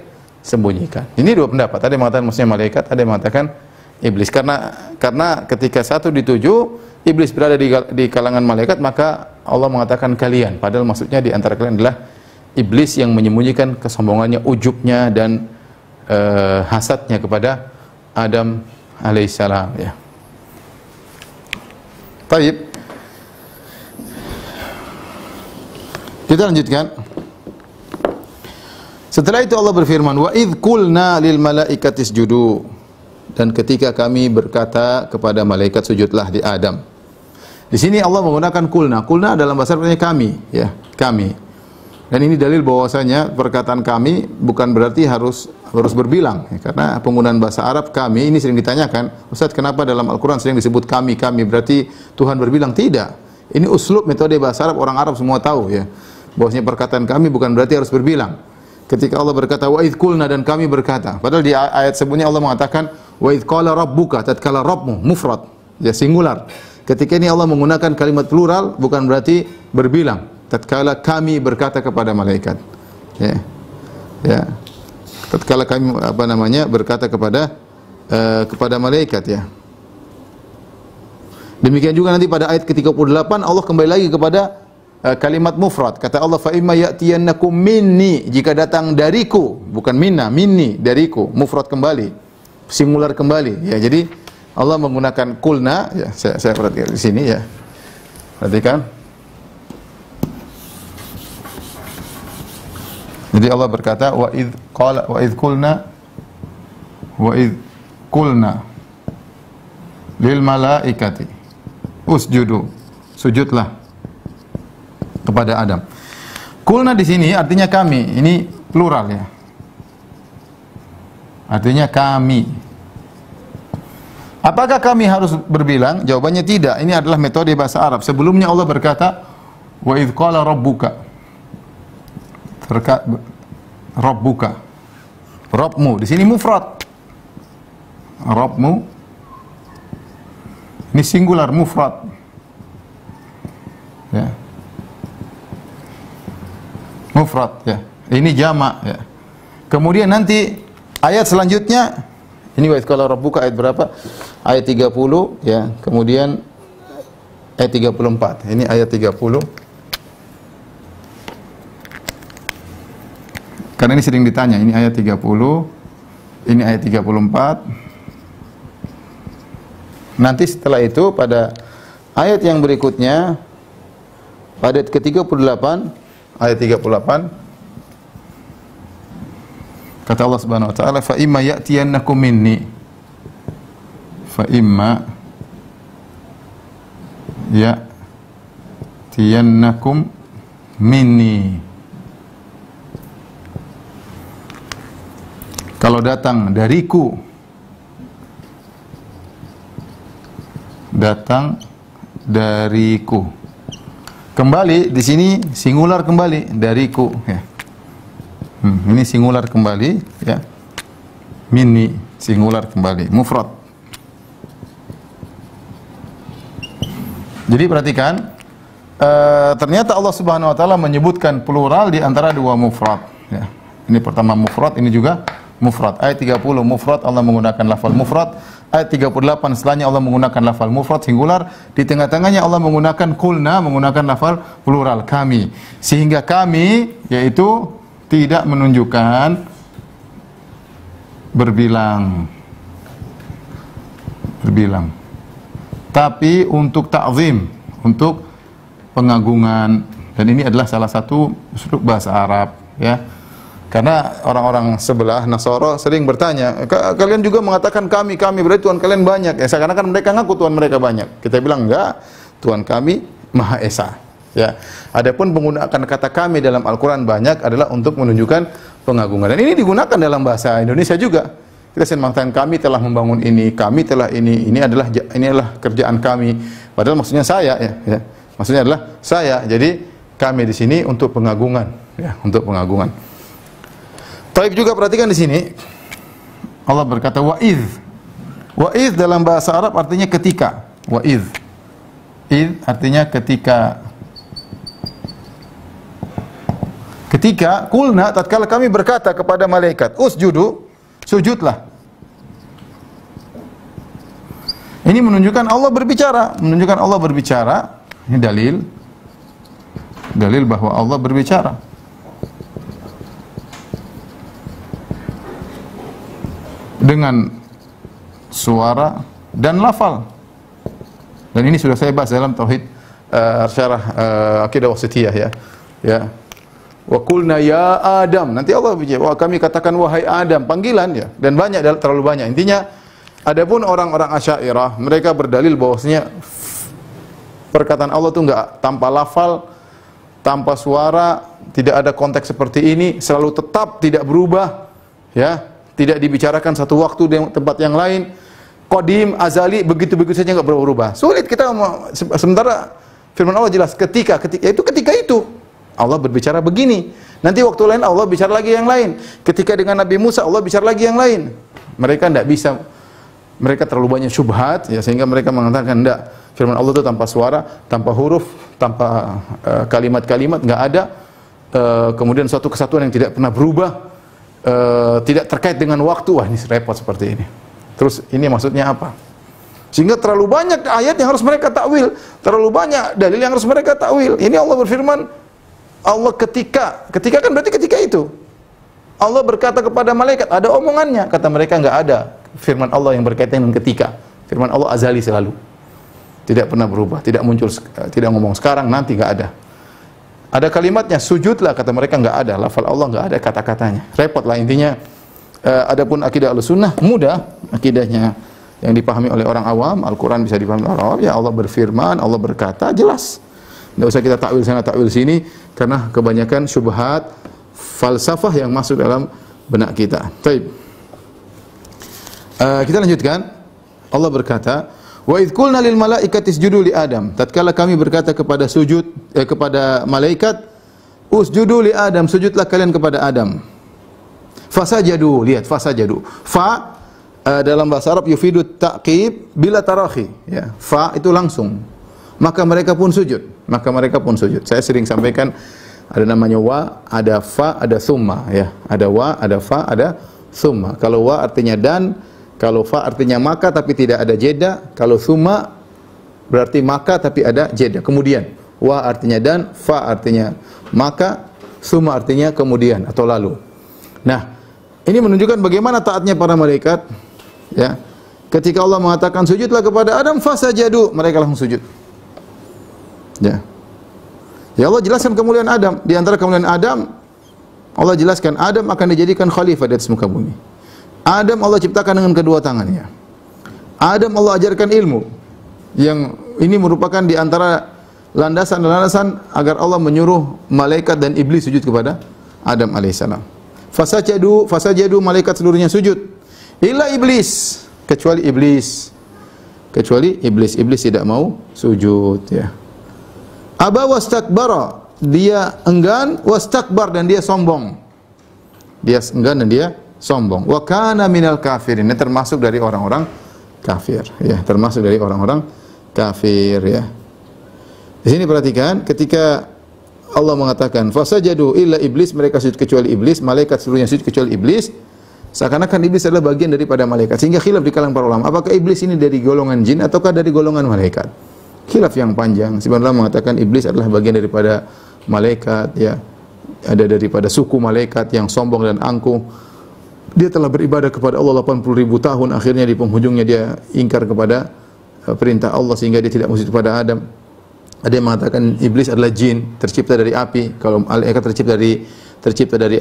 sembunyikan. Ini dua pendapat. Ada yang mengatakan maksudnya malaikat, ada yang mengatakan iblis. Karena ketika satu dituju, iblis berada di kalangan malaikat, maka Allah mengatakan kalian. Padahal maksudnya di antara kalian adalah iblis yang menyembunyikan kesombongannya, ujubnya, dan hasadnya kepada Adam alaihissalam, ya. Baik. Kita lanjutkan. Setelah itu Allah berfirman, wa idh qulna lil malaikati isjudu, dan ketika kami berkata kepada malaikat sujudlah di Adam. Di sini Allah menggunakan kulna. Kulna dalam bahasa Arabnya kami, ya, kami. Dan ini dalil bahwasanya perkataan kami bukan berarti harus berbilang, ya, karena penggunaan bahasa Arab kami ini sering ditanyakan, Ustaz, kenapa dalam Al-Qur'an sering disebut kami berarti Tuhan berbilang? Tidak. Ini uslub metode bahasa Arab, orang Arab semua tahu, ya. Bahwasanya perkataan kami bukan berarti harus berbilang. Ketika Allah berkata wa idh qulna, dan kami berkata, padahal di ayat sebelumnya Allah mengatakan wa idh qala rabbuka, tatkala Rabbmu mufrad, ya, singular. Ketika ini Allah menggunakan kalimat plural bukan berarti berbilang. Tatkala kami berkata kepada malaikat. Ya. Ya. Tatkala kami berkata kepada malaikat ya. Demikian juga nanti pada ayat ke-38 Allah kembali lagi kepada kalimat mufrad. Kata Allah, fa imma ya'tiyannakum minni, jika datang dariku, bukan minna, minni, dariku, mufrad kembali, singular kembali. Ya, jadi Allah menggunakan kulna, ya, saya perhatikan di sini ya. Perhatikan. Jadi Allah berkata, wa idh qulna lil malaikati usjudu, sujudlah kepada Adam. Kulna di sini artinya kami, ini plural ya. Artinya kami. Apakah kami harus berbilang? Jawabannya tidak. Ini adalah metode bahasa Arab. Sebelumnya Allah berkata, wa idz qala rabbuka. Rabbuka. Rabbmu. Di sini mufrad. Rabbmu. Ini singular, mufrad. Ya. Mufrad ya. Ini jamak ya. Kemudian nanti ayat selanjutnya ini wa idz qala rabbuka ayat berapa? Ayat 30 ya. Kemudian ayat 34. Ini ayat 30. Karena ini sering ditanya, ini ayat 30. Ini ayat 34. Nanti setelah itu pada ayat yang berikutnya pada ayat ke-38 ayat 38 kata Allah Subhanahu wa taala, fa imma ya'tiyannakum minni, fa imma ya'tiyannakum minni, kalau datang dariku, datang dariku. Kembali di sini singular kembali, dariku ya. Ini singular kembali ya. Minni singular kembali, mufrad. Jadi perhatikan, ternyata Allah Subhanahu wa taala menyebutkan plural di antara dua mufrad ya. Ini pertama mufrad, ini juga mufrad. Ayat 30 mufrad Allah menggunakan lafal mufrad. Ayat 38 setelahnya Allah menggunakan lafal mufrad singular, di tengah-tengahnya Allah menggunakan kulna, menggunakan lafal plural, kami. Sehingga kami yaitu tidak menunjukkan berbilang. Tapi untuk ta'zim, untuk pengagungan, dan ini adalah salah satu uslub bahasa Arab ya. Karena orang-orang sebelah Nasara sering bertanya, kalian juga mengatakan kami, berarti Tuhan kalian banyak. Ya, seakan-akan mereka ngaku Tuhan mereka banyak. Kita bilang enggak, Tuhan kami Maha Esa. Ya. Adapun menggunakan kata kami dalam Al-Quran banyak adalah untuk menunjukkan pengagungan. Dan ini digunakan dalam bahasa Indonesia juga. Kita sering mengatakan kami telah membangun ini, kami telah ini adalah kerjaan kami. Padahal maksudnya saya ya. Maksudnya adalah saya. Jadi kami di sini untuk pengagungan, ya, untuk pengagungan. Taib juga perhatikan di sini Allah berkata wa'idh. Wa'idh dalam bahasa Arab artinya ketika. Wa'idh. Idh artinya ketika. Ketika kulna, tatkala kami berkata kepada malaikat, usjudu, sujudlah. Ini menunjukkan Allah berbicara, Ini dalil bahwa Allah berbicara. Dengan suara dan lafal. Dan ini sudah saya bahas dalam tauhid syarah akidah wasithiyah ya. Ya. Wa qulna ya Adam. Nanti Allah bicara, kami katakan wahai Adam, panggilan ya. Dan banyak, terlalu banyak. Intinya adapun orang-orang Asy'ariyah, mereka berdalil bahwasanya perkataan Allah itu enggak tanpa lafal, tanpa suara, tidak ada konteks seperti ini, selalu tetap tidak berubah ya. Tidak dibicarakan satu waktu di tempat yang lain, qadim, azali, begitu-begitu saja enggak berubah. Sulit kita sementara firman Allah jelas ketika itu Allah berbicara begini. Nanti waktu lain Allah bicara lagi yang lain. Ketika dengan Nabi Musa Allah bicara lagi yang lain. Mereka tidak bisa mereka terlalu banyak syubhat ya, sehingga mereka mengatakan enggak, firman Allah itu tanpa suara, tanpa huruf, tanpa kalimat-kalimat, enggak ada. Kemudian suatu kesatuan yang tidak pernah berubah, tidak terkait dengan waktu. Wah, ini repot seperti ini. Terus ini maksudnya apa? Sehingga terlalu banyak ayat yang harus mereka takwil, terlalu banyak dalil yang harus mereka takwil. Ini Allah berfirman, Allah ketika kan berarti ketika itu Allah berkata kepada malaikat, ada omongannya. Kata mereka enggak ada firman Allah yang berkaitan dengan ketika. Firman Allah azali selalu, tidak pernah berubah, tidak muncul, tidak ngomong sekarang, nanti, enggak ada. Ada kalimatnya, sujudlah, kata mereka enggak ada. Lafal Allah enggak ada kata-katanya. Repot lah intinya. Adapun akidah Ahlussunnah mudah akidahnya, yang dipahami oleh orang awam. Al-Quran bisa dipahami oleh orang awam. Ya Allah berfirman, Allah berkata, jelas. Tidak usah kita takwil sana, takwil sini, karena kebanyakan syubhat falsafah yang masuk dalam benak kita. Baik. Kita lanjutkan. Allah berkata, wa idh qulna lil malaikati isjudu li Adam. Tatkala kami berkata kepada kepada malaikat, usjudu li Adam, sujudlah kalian kepada Adam. Fasajadu, lihat fasajadu. Fa dalam bahasa Arab yufidu ta'qib bila tarakhi, ya. Fa itu langsung. Maka mereka pun sujud. Saya sering sampaikan, ada namanya wa, ada fa, ada summa, ya. Ada wa, ada fa, ada summa. Kalau wa artinya dan, kalau fa artinya maka tapi tidak ada jeda, kalau summa berarti maka tapi ada jeda. Kemudian wa artinya dan, fa artinya maka, summa artinya kemudian atau lalu. Nah, ini menunjukkan bagaimana taatnya para malaikat, ya. Ketika Allah mengatakan sujudlah kepada Adam, fasajadu, mereka langsung sujud. Ya. Ya Allah jelaskan kemuliaan Adam. Di antara kemuliaan Adam, Allah jelaskan Adam akan dijadikan khalifah di atas muka bumi. Adam Allah ciptakan dengan kedua tangannya. Adam Allah ajarkan ilmu, yang ini merupakan di antara landasan-landasan agar Allah menyuruh malaikat dan iblis sujud kepada Adam alaihissalam. Fasajadu, malaikat seluruhnya sujud. Illa iblis, kecuali iblis. Iblis tidak mau sujud, ya. Aba wastakbara, dia enggan, wastakbar, dan dia sombong. Dia enggan dan dia sombong. Wa kana minal kafirin, ini termasuk dari orang-orang kafir, ya, termasuk dari orang-orang kafir, ya. Di sini perhatikan, ketika Allah mengatakan fasajadu illa iblis, mereka sujud kecuali iblis, malaikat seluruhnya sujud kecuali iblis, seakan-akan iblis adalah bagian daripada malaikat. Sehingga khilaf di kalangan para ulama, apakah iblis ini dari golongan jin ataukah dari golongan malaikat? Khilaf yang panjang. Sebenarnya mengatakan iblis adalah bagian daripada malaikat, ya. Ada daripada suku malaikat yang sombong dan angkuh. Dia telah beribadah kepada Allah 80.000 tahun, akhirnya di penghujungnya dia ingkar kepada perintah Allah sehingga dia tidak sujud kepada Adam. Ada yang mengatakan iblis adalah jin, tercipta dari api. Kalau malaikat tercipta dari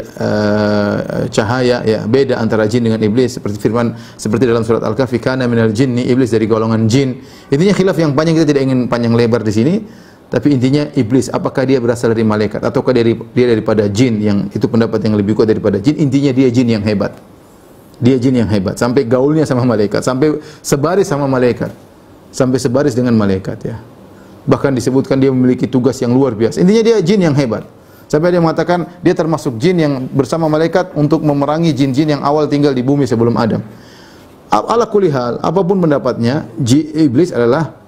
cahaya, ya. Beda antara jin dengan iblis, seperti dalam surat Al-Kahfi, kana minal jinni, iblis dari golongan jin. Intinya khilaf yang panjang, kita tidak ingin panjang lebar di sini, tapi intinya iblis apakah dia berasal dari malaikat ataukah dia daripada jin, yang itu pendapat yang lebih kuat daripada jin. Intinya dia jin yang hebat. Dia jin yang hebat sampai gaulnya sama malaikat, sampai sebaris sama malaikat. Sampai sebaris dengan malaikat, ya. Bahkan disebutkan dia memiliki tugas yang luar biasa. Intinya dia jin yang hebat. Sampai dia mengatakan dia termasuk jin yang bersama malaikat untuk memerangi jin-jin yang awal tinggal di bumi sebelum Adam. Ala kulli hal, apapun pendapatnya, iblis adalah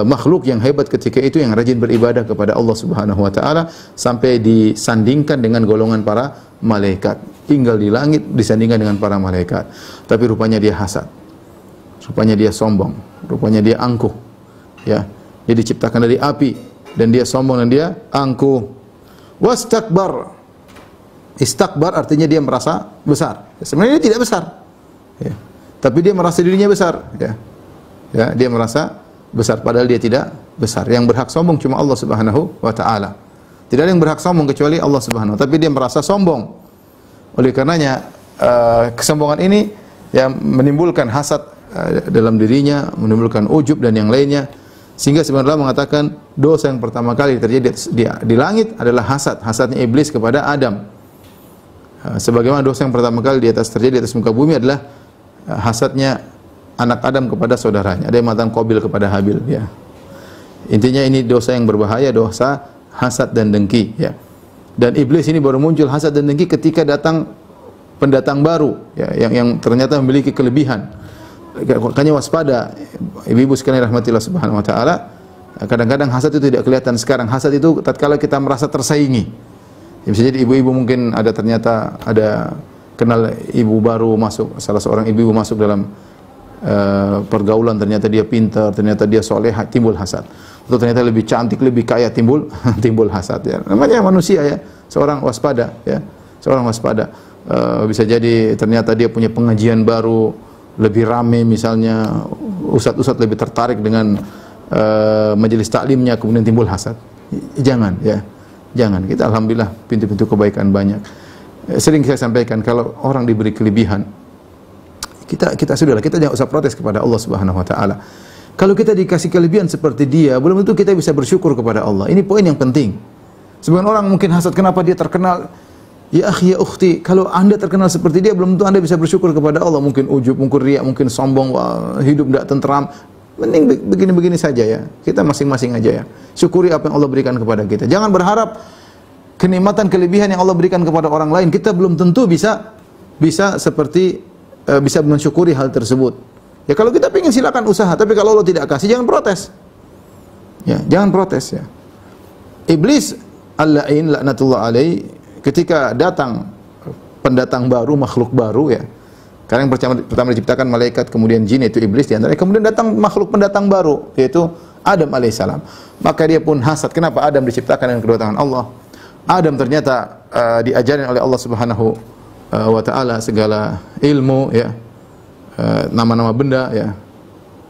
makhluk yang hebat ketika itu, yang rajin beribadah kepada Allah Subhanahu wa taala, sampai disandingkan dengan golongan para malaikat. Tinggal di langit disandingkan dengan para malaikat. Tapi rupanya dia hasad. Rupanya dia sombong, rupanya dia angkuh. Ya. Dia diciptakan dari api dan dia sombong dan dia angkuh. Wastakbar. Istakbar artinya dia merasa besar. Sebenarnya dia tidak besar. Ya. Tapi dia merasa dirinya besar, ya. Ya, dia merasa besar padahal dia tidak besar. Yang berhak sombong cuma Allah Subhanahu wa taala. Tidak ada yang berhak sombong kecuali Allah Subhanahu wa taala, tapi dia merasa sombong. Oleh karenanya kesombongan ini yang menimbulkan hasad dalam dirinya, menimbulkan ujub dan yang lainnya. Sehingga sebenarnya mengatakan dosa yang pertama kali terjadi di langit adalah hasad, hasadnya iblis kepada Adam. Sebagaimana dosa yang pertama kali terjadi di atas muka bumi adalah hasadnya anak Adam kepada saudaranya. Ada yang mengatakan Qabil kepada Habil, ya. Intinya ini dosa yang berbahaya, dosa hasad dan dengki, ya. Dan iblis ini baru muncul hasad dan dengki ketika datang pendatang baru, ya, yang ternyata memiliki kelebihan. Makanya waspada, ibu-ibu sekalian rahmatillah subhanahu wa ta'ala. Kadang-kadang hasad itu tidak kelihatan sekarang. Hasad itu tatkala kita merasa tersaingi. Ya, bisa jadi ibu-ibu mungkin ternyata ada kenal ibu baru masuk, salah seorang ibu-ibu masuk dalam pergaulan, ternyata dia pintar, ternyata dia soleh, timbul hasad. Atau ternyata lebih cantik, lebih kaya, timbul hasad ya. Namanya manusia ya. Seorang waspada ya. Seorang waspada. Bisa jadi ternyata dia punya pengajian baru, lebih rame misalnya, ustadz-ustadz lebih tertarik dengan majelis taklimnya, kemudian timbul hasad. Jangan ya. Jangan. Kita alhamdulillah pintu-pintu kebaikan banyak. Sering saya sampaikan, kalau orang diberi kelebihan, kita sudahlah, kita jangan usah protes kepada Allah Subhanahu wa taala. Kalau kita dikasih kelebihan seperti dia, belum tentu kita bisa bersyukur kepada Allah. Ini poin yang penting. Sebagian orang mungkin hasad kenapa dia terkenal. Ya akhi, ya ukhti, kalau Anda terkenal seperti dia, belum tentu Anda bisa bersyukur kepada Allah. Mungkin ujub, mungkin riak, mungkin sombong, hidup tidak tentram. Mending begini-begini saja ya. Kita masing-masing aja ya. Syukuri apa yang Allah berikan kepada kita. Jangan berharap kenikmatan, kelebihan yang Allah berikan kepada orang lain. Kita belum tentu bisa seperti bisa mensyukuri hal tersebut. Ya kalau kita ingin silakan usaha, tapi kalau Allah tidak kasih, jangan protes. Ya, jangan protes ya. Iblis al-la'in laknatullah alaih, ketika datang pendatang baru, makhluk baru ya. Karena yang pertama diciptakan malaikat, kemudian jin, itu iblis di antara. Kemudian datang makhluk pendatang baru, yaitu Adam alaihissalam. Maka dia pun hasad. Kenapa Adam diciptakan dengan kedua tangan Allah? Adam ternyata diajarin oleh Allah Subhanahu wa taala segala ilmu ya. Nama-nama benda ya.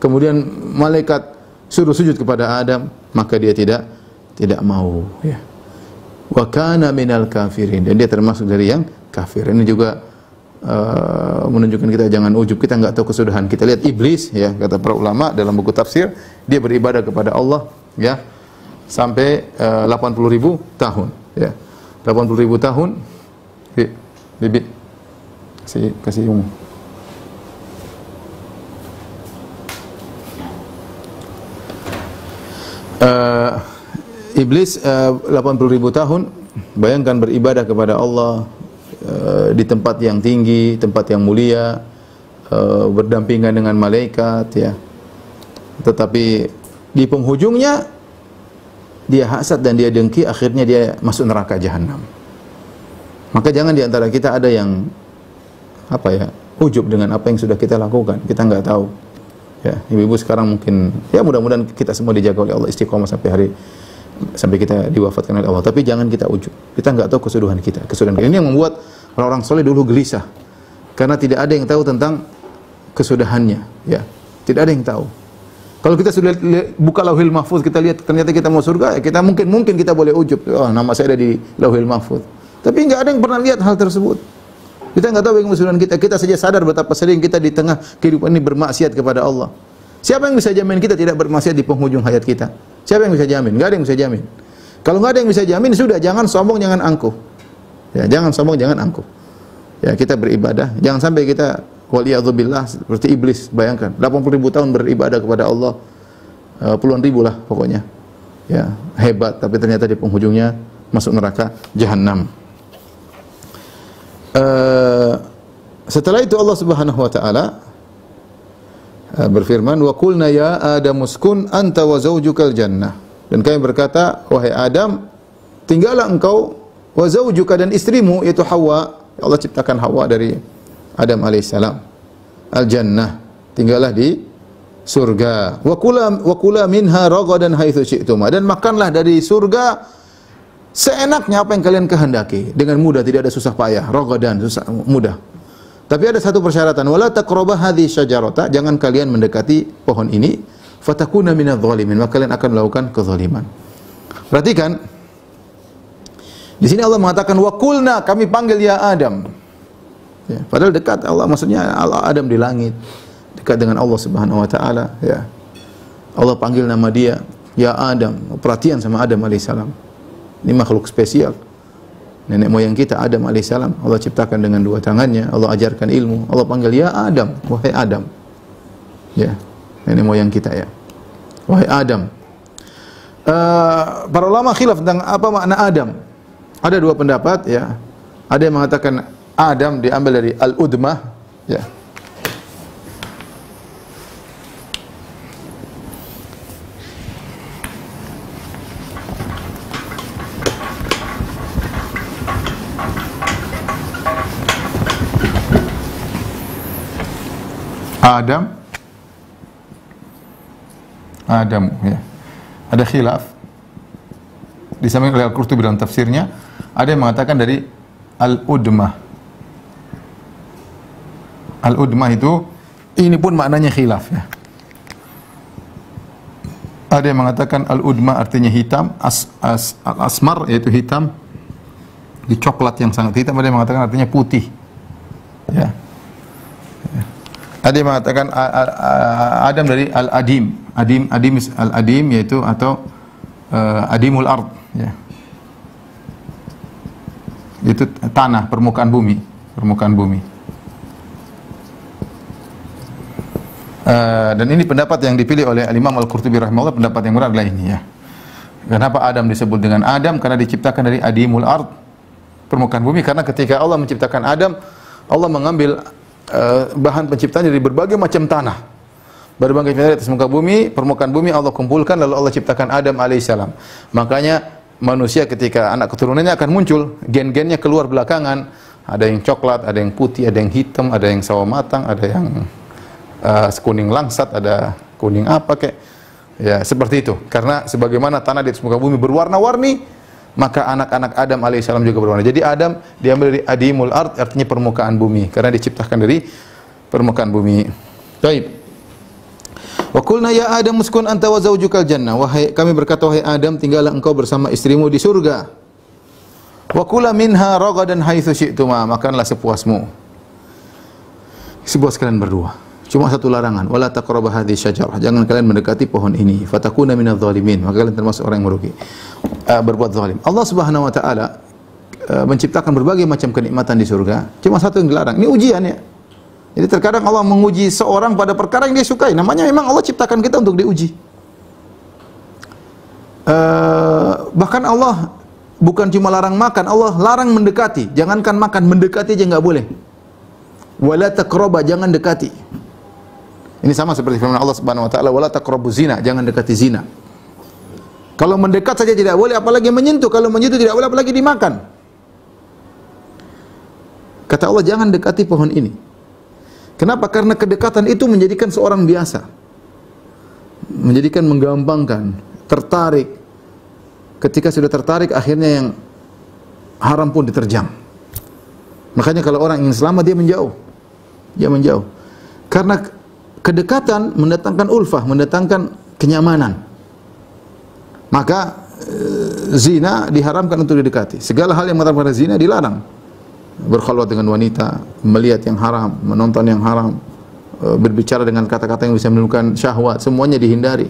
Kemudian malaikat suruh sujud kepada Adam, maka dia tidak mau ya. Wa kana minal kafirin, dan dia termasuk dari yang kafir. Ini juga menunjukkan kita jangan ujub, kita enggak tahu kesudahan. Kita lihat iblis ya, kata para ulama dalam buku tafsir, dia beribadah kepada Allah ya sampai 80.000 tahun ya. 80.000 tahun. Bibi kasih ungu. Iblis 80.000 tahun, bayangkan beribadah kepada Allah di tempat yang tinggi, tempat yang mulia, berdampingan dengan malaikat ya. Tetapi di penghujungnya dia hasad dan dia dengki, akhirnya dia masuk neraka jahanam. Maka jangan di antara kita ada yang ujub dengan apa yang sudah kita lakukan. Kita enggak tahu. Ya, ibu-ibu sekarang mungkin ya mudah-mudahan kita semua dijaga oleh Allah, istiqomah sampai kita diwafatkan oleh Allah. Tapi jangan kita ujub. Kita enggak tahu kesudahan kita. Ini yang membuat orang-orang soleh dulu gelisah. Karena tidak ada yang tahu tentang kesudahannya, ya. Tidak ada yang tahu. Kalau kita sudah buka Lauhil Mahfuz, kita lihat ternyata kita mau surga, ya kita mungkin kita boleh ujub. Oh, nama saya ada di Lauhil Mahfuz. Tapi enggak ada yang pernah lihat hal tersebut. Kita enggak tahu bagaimana kesudahan kita. Kita saja sadar betapa sering kita di tengah kehidupan ini bermaksiat kepada Allah. Siapa yang bisa jamin kita tidak bermaksiat di penghujung hayat kita? Siapa yang bisa jamin? Enggak ada yang bisa jamin. Kalau enggak ada yang bisa jamin, sudah, jangan sombong, jangan angkuh. Ya, jangan sombong, jangan angkuh. Ya, kita beribadah, jangan sampai kita waliyadzubillah seperti iblis. Bayangkan 80.000 tahun beribadah kepada Allah, puluhan ribu lah pokoknya. Ya, hebat, tapi ternyata di penghujungnya masuk neraka jahanam. Setelah itu Allah Subhanahu wa taala berfirman, wa qulna ya Adam uskun anta wa zaujukal jannah. Dan kami berkata, wahai Adam, tinggallah engkau wa zaujuka, dan istrimu yaitu Hawa. Allah ciptakan Hawa dari Adam alaihissalam. Al jannah, tinggallah di surga. Wa kula minha ragadan haitsu syi'tuma, dan makanlah dari surga seenaknya apa yang kalian kehendaki, dengan mudah, tidak ada susah payah. Ragadan, susah mudah. Tapi ada satu persyaratan, wala taqrabah hadhihi syajarata, jangan kalian mendekati pohon ini, fatakuna minadh dhalimin, maka kalian akan melakukan kezaliman. Perhatikan, di sini Allah mengatakan wa qulna, kami panggil ya Adam. Ya, padahal dekat Allah, maksudnya Allah Adam di langit, dekat dengan Allah Subhanahu wa taala, ya. Allah panggil nama dia, ya Adam, perhatian sama Adam alaihissalam. Ini makhluk spesial. Nenek moyang kita Adam alaihissalam, Allah ciptakan dengan dua tangannya, Allah ajarkan ilmu, Allah panggil ya Adam, wahai Adam. Ya, nenek moyang kita ya. Wahai Adam. Para ulama khilaf tentang apa makna Adam. Ada dua pendapat ya. Ada yang mengatakan Adam diambil dari al-udmah ya. Adam ya. Ada khilaf disampaikan oleh Al-Qurtubi dalam tafsirnya, ada yang mengatakan dari al-udmah. Al-udmah itu ini pun maknanya khilaf ya. Ada yang mengatakan al-udmah artinya hitam, al-asmar yaitu hitam, di coklat yang sangat hitam. Ada yang mengatakan artinya putih. Ya. Ada yang mengatakan Adam dari al-adim. Al-adim yaitu atau adimul ard ya. Itu tanah, permukaan bumi. Dan ini pendapat yang dipilih oleh Imam Al-Qurtubi rahimahullah, pendapat yang benar adalah ini ya. Kenapa Adam disebut dengan Adam? Karena diciptakan dari adimul ard, permukaan bumi. Karena ketika Allah menciptakan Adam, Allah mengambil bahan penciptaan dari berbagai macam tanah, berbagai macam atas muka bumi, permukaan bumi Allah kumpulkan, lalu Allah ciptakan Adam alaihissalam. Makanya manusia ketika anak keturunannya akan muncul, gen-gennya keluar belakangan. Ada yang coklat, ada yang putih, ada yang hitam, ada yang sawo matang, ada yang kuning langsat, ada kuning apa kayak ya seperti itu. Karena sebagaimana tanah di atas muka bumi berwarna-warni, maka anak-anak Adam alaihissalam juga berwarna. Jadi Adam diambil dari adimul ard, artinya permukaan bumi, karena diciptakan dari permukaan bumi. Baik. Wa qulna ya Adam uskun anta wa zawjukal jannah. Wahai kami berkata, wahai Adam, tinggallah engkau bersama istrimu di surga. Wa kula minha ragadan haitsu syi'tuma, makanlah sepuasmu. Sepuas kalian berdua. Cuma satu larangan, wala taqrabu hadhihi syajarah. Jangan kalian mendekati pohon ini, fatakuna minadh dhalimin. Maka kalian termasuk orang yang merugi. Berbuat zalim. Allah Subhanahu wa taala menciptakan berbagai macam kenikmatan di surga, cuma satu yang dilarang. Ini ujian ya. Jadi terkadang Allah menguji seorang pada perkara yang dia sukai. Namanya memang Allah ciptakan kita untuk diuji. Bahkan Allah bukan cuma larang makan, Allah larang mendekati. Jangankan makan, mendekati aja enggak boleh. Wala taqrabu, jangan dekati. Ini sama seperti firman Allah Subhanahu wa taala, wala taqrabu zina, jangan dekati zina. Kalau mendekat saja tidak boleh, apalagi menyentuh. Kalau menyentuh tidak boleh, apalagi dimakan. Kata Allah, jangan dekati pohon ini. Kenapa? Karena kedekatan itu menjadikan seorang biasa, menjadikan menggampangkan, tertarik. Ketika sudah tertarik, akhirnya yang haram pun diterjang. Makanya kalau orang ingin selamat, dia menjauh. Karena kedekatan mendatangkan ulfah, mendatangkan kenyamanan. Maka zina diharamkan untuk didekati. Segala hal yang mengharamkan zina dilarang. Berkhalwat dengan wanita, melihat yang haram, menonton yang haram, berbicara dengan kata-kata yang bisa menimbulkan syahwat, semuanya dihindari.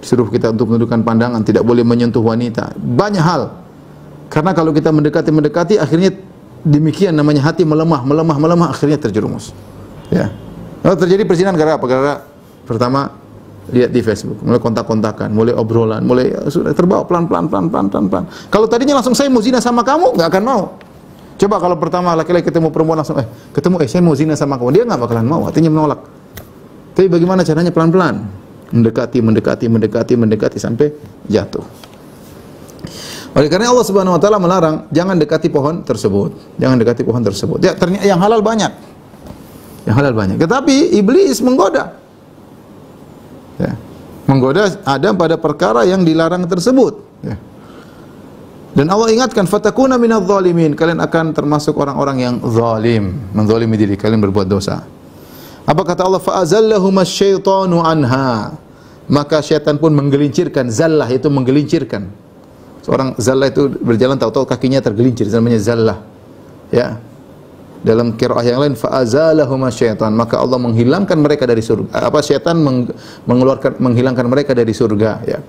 Disuruh kita untuk menundukkan pandangan, tidak boleh menyentuh wanita. Banyak hal. Karena kalau kita mendekati, akhirnya demikian namanya hati melemah, akhirnya terjerumus. Ya. Lalu terjadi perzinahan gara apa? Gara pertama lihat di Facebook, mulai kontak-kontakan, mulai obrolan, mulai sudah terbawa pelan-pelan. Kalau tadinya langsung saya mau zina sama kamu, nggak akan mau. Coba kalau pertama laki-laki ketemu perempuan langsung saya mau zina sama kamu, dia nggak bakalan mau, artinya menolak. Tapi bagaimana caranya? Pelan-pelan, mendekati sampai jatuh. Oleh karena Allah Subhanahu wa taala melarang jangan dekati pohon tersebut. Ya, ternyata yang halal banyak. Tetapi iblis menggoda. Ya. Menggoda Adam pada perkara yang dilarang tersebut. Ya. Dan Allah ingatkan, fatakuna minadh dhalimin, kalian akan termasuk orang-orang yang zalim, menzalimi diri kalian, berbuat dosa. Apa kata Allah? Fa azallahuma syaitanu anha. Maka syaitan pun menggelincirkan. Zallah itu menggelincirkan. Seorang zallah itu berjalan tahu-tahu kakinya tergelincir, namanya zallah. Ya. Dalam qiraah yang lain, fa azalahuma syaitan, maka Allah menghilangkan mereka dari surga. Syaitan menghilangkan mereka dari surga, ya.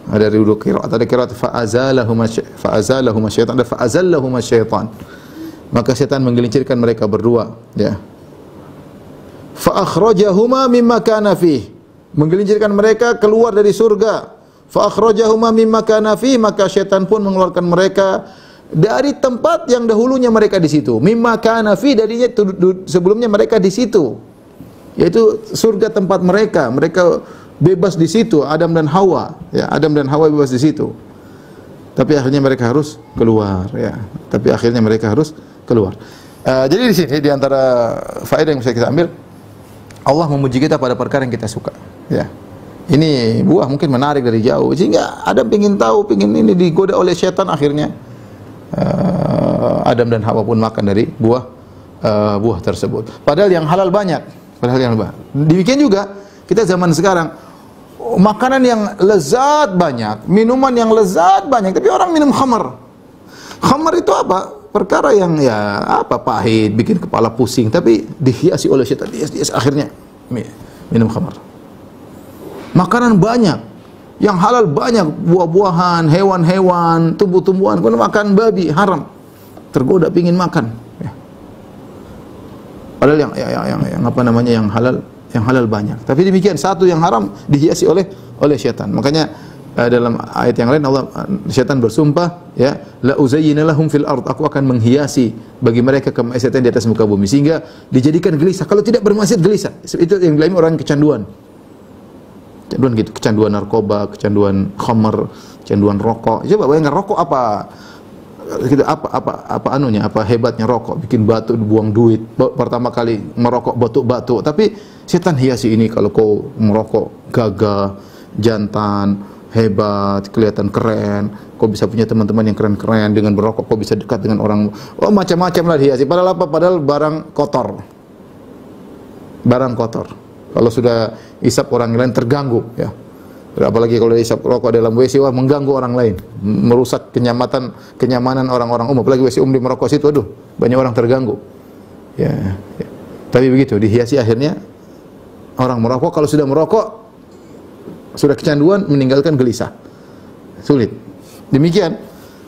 Ada dua qiraat, ada qiraat fa azalahuma syaitan, ada fa azallahuma syaitan. Maka syaitan menggelincirkan mereka berdua, ya. Fa akhrajahuma mimma kana fih, menggelincirkan mereka keluar dari surga. Fa akhrajahuma mimma kana fih, maka syaitan pun mengeluarkan mereka dari tempat yang dahulunya mereka di situ. Mimma kana fi, darinya sebelumnya mereka di situ. Yaitu surga tempat mereka. Mereka bebas di situ, Adam dan Hawa. Ya, Adam dan Hawa bebas di situ. Tapi akhirnya mereka harus keluar, ya. Jadi di sini di antara faedah yang bisa kita ambil, Allah memuji kita pada perkara yang kita suka. Ya. Ini buah mungkin menarik dari jauh, sehingga Adam ingin tahu, ingin ini, digoda oleh syaitan, akhirnya Adam dan Hawa pun makan dari buah tersebut. Padahal yang halal banyak. Demikian juga kita zaman sekarang, makanan yang lezat banyak, minuman yang lezat banyak, tapi orang minum khamar. Khamar itu apa? Perkara yang pahit, bikin kepala pusing, tapi dihiasi oleh syaitan, dihias akhirnya minum khamar. Makanan banyak, yang halal banyak, buah-buahan, hewan-hewan, tumbuh-tumbuhan, kemudian makan babi haram, tergoda pingin makan. Ya. Padahal yang halal banyak. Tapi demikian, satu yang haram dihiasi oleh syaitan. Makanya dalam ayat yang lain syaitan bersumpah, ya, la uzayyina lahum fil ard, aku akan menghiasi bagi mereka kemaksiatan di atas muka bumi, sehingga dijadikan gelisah. Kalau tidak bermaksiat gelisah. Itu yang dialami orang kecanduan. Kecanduan gitu, kecanduan narkoba, kecanduan khamar, kecanduan rokok. Coba bayangkan rokok apa hebatnya rokok, bikin batu, buang duit. Pertama kali merokok batuk-batuk, tapi setan hiasi ini, kalau kau merokok gagah, jantan, hebat, kelihatan keren, kau bisa punya teman-teman yang keren-keren, dengan berokok kau bisa dekat dengan orang, macam-macam lah dihiasi. Padahal apa? Padahal barang kotor. Kalau sudah isap orang lain terganggu, ya. Apalagi kalau isap rokok dalam WC, mengganggu orang lain, merusak kenyamanan orang-orang umum. Apalagi WC umum di merokok situ, banyak orang terganggu. Ya. Tapi begitu, dihiasi akhirnya orang merokok. Kalau sudah merokok, sudah kecanduan, meninggalkan gelisah, sulit. Demikian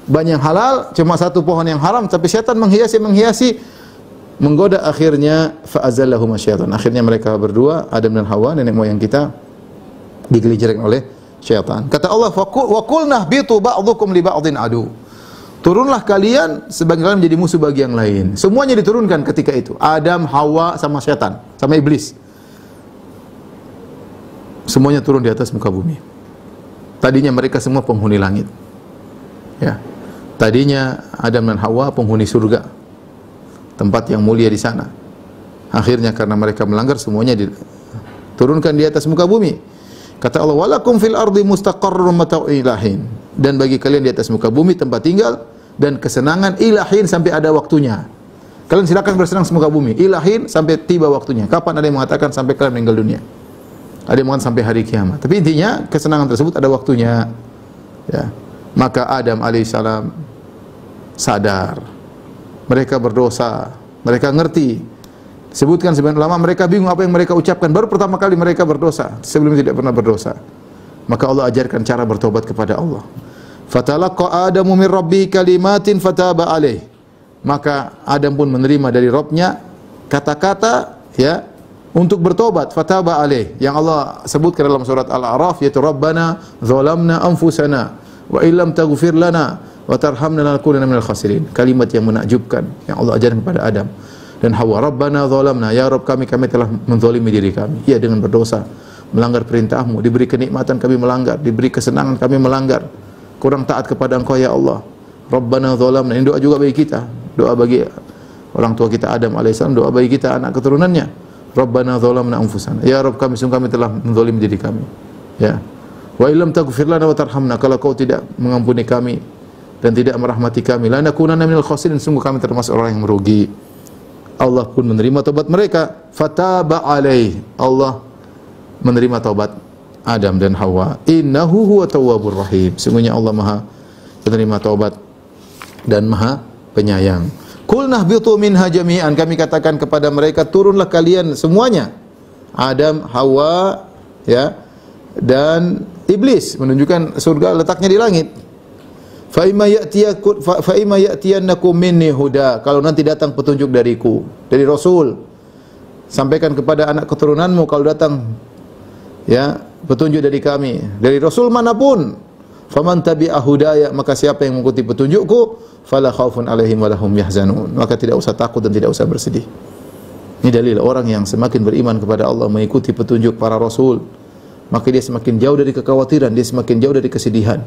banyak halal, cuma satu pohon yang haram, tapi syaitan menghiasi, menggoda, akhirnya fa'azallahuma syaitan. Akhirnya mereka berdua, Adam dan Hawa, nenek moyang kita, digelincirkan oleh syaitan. Kata Allah, wa qulna bitu ba'dhukum li ba'dhin adu. Turunlah kalian sebagian menjadi musuh bagi yang lain. Semuanya diturunkan ketika itu. Adam, Hawa, sama syaitan, sama iblis. Semuanya turun di atas muka bumi. Tadinya mereka semua penghuni langit. Ya. Tadinya Adam dan Hawa penghuni surga, tempat yang mulia di sana. Akhirnya karena mereka melanggar, semuanya diturunkan di atas muka bumi. Kata Allah, walakum fil ardi mustaqarrun mata'u ilahin. Dan bagi kalian di atas muka bumi tempat tinggal dan kesenangan ilahin sampai ada waktunya. Kalian silakan bersenang semuka bumi, ilahin sampai tiba waktunya. Kapan ada yang mengatakan sampai kalian meninggal dunia? Ada yang mengatakan sampai hari kiamat. Tapi intinya kesenangan tersebut ada waktunya. Ya. Maka Adam alaihissalam sadar, mereka berdosa, mereka ngerti. Sebutkan sebagian ulama, mereka bingung apa yang mereka ucapkan. Baru pertama kali mereka berdosa, sebelumnya tidak pernah berdosa. Maka Allah ajarkan cara bertobat kepada Allah. Fatalaqa Adamu min rabbi kalimatin fataba alaih. Maka Adam pun menerima dari Rabbnya kata-kata, ya, untuk bertobat, fataba alaih, yang Allah sebutkan dalam surat Al-A'raf, yaitu Rabbana zalamna anfusana wa illam taghfir lana wa tarhamna lanakunanna minal khasirin. Kalimat yang menakjubkan yang Allah ajarkan kepada Adam dan Hawa. Rabbana zalamna, ya Rabb kami telah menzalimi diri kami. Ya, dengan berdosa, melanggar perintahmu, diberi kenikmatan kami melanggar, diberi kesenangan kami melanggar, kurang taat kepada Engkau ya Allah. Rabbana zalamna, ini doa juga bagi kita, doa bagi orang tua kita Adam alaihissalam, doa bagi kita anak keturunannya. Rabbana zalamna anfusana, ya Rabb kami telah menzalimi diri kami. Ya. Wa illam taghfir lana wa tarhamna, kalau Kau tidak mengampuni kami dan tidak merahmati kami, lanakunanna minal khasirin, sungguh kami termasuk orang yang merugi. Allah pun menerima taubat mereka. Fataba alaih, Allah menerima taubat Adam dan Hawa. Innahu huwa tawwabur rahim, sungguhnya Allah Maha penerima taubat dan Maha penyayang. Qulna bitu minha jami'an, kami katakan kepada mereka, turunlah kalian semuanya. Adam, Hawa, ya, dan iblis, menunjukkan surga letaknya di langit. Fa imma ya'tiyannakum minni huda, kalau nanti datang petunjuk dariku, dari Rasul, sampaikan kepada anak keturunanmu kalau datang, ya, petunjuk dari kami, dari Rasul manapun. Faman tabi'a hudaya, maka siapa yang mengikuti petunjukku, fala khaufun alaihim wa lahum yahzanun, maka tidak usah takut dan tidak usah bersedih. Ini dalil orang yang semakin beriman kepada Allah, mengikuti petunjuk para rasul, maka dia semakin jauh dari kekhawatiran, dia semakin jauh dari kesedihan.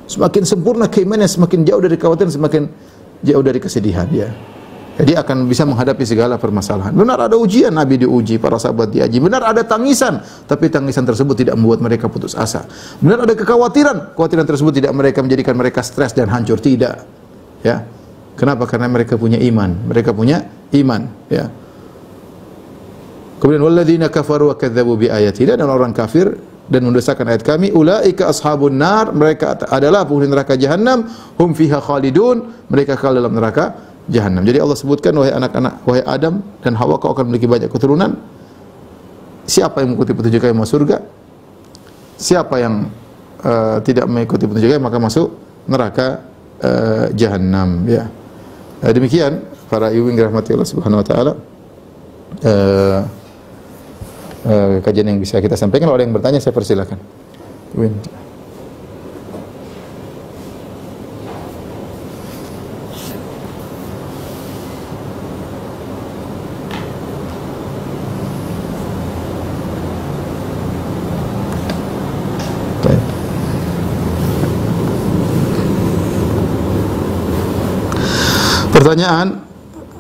Semakin sempurna keimanannya, semakin jauh dari kekhawatiran, semakin jauh dari kesedihan dia. Jadi akan bisa menghadapi segala permasalahan. Benar ada ujian, Nabi diuji, para sahabat diuji. Benar ada tangisan, tapi tangisan tersebut tidak membuat mereka putus asa. Benar ada kekhawatiran, kekhawatiran tersebut tidak menjadikan mereka stres dan hancur, tidak. Ya. Kenapa? Karena mereka punya iman. Mereka punya iman, ya. Kemudian walladzina kafaru wa kadzdzabu bi ayatina, dan orang kafir dan mendustakan ayat kami, ulaika ashabun nar, mereka adalah penghuni neraka jahanam, hum fiha khalidun, mereka kekal dalam neraka Jahannam. Jadi Allah sebutkan, wahai anak-anak, wahai Adam dan Hawa, kau akan memiliki banyak keturunan. Siapa yang mengikuti petunjuk kami masuk surga? Siapa yang tidak mengikuti petunjuk kami maka masuk neraka Jahannam. Ya. Demikian para ibu yang dirahmati Allah Subhanahu Wa Taala. Kajian yang bisa kita sampaikan. Kalau ada yang bertanya, saya persilakan. Win. Pertanyaan.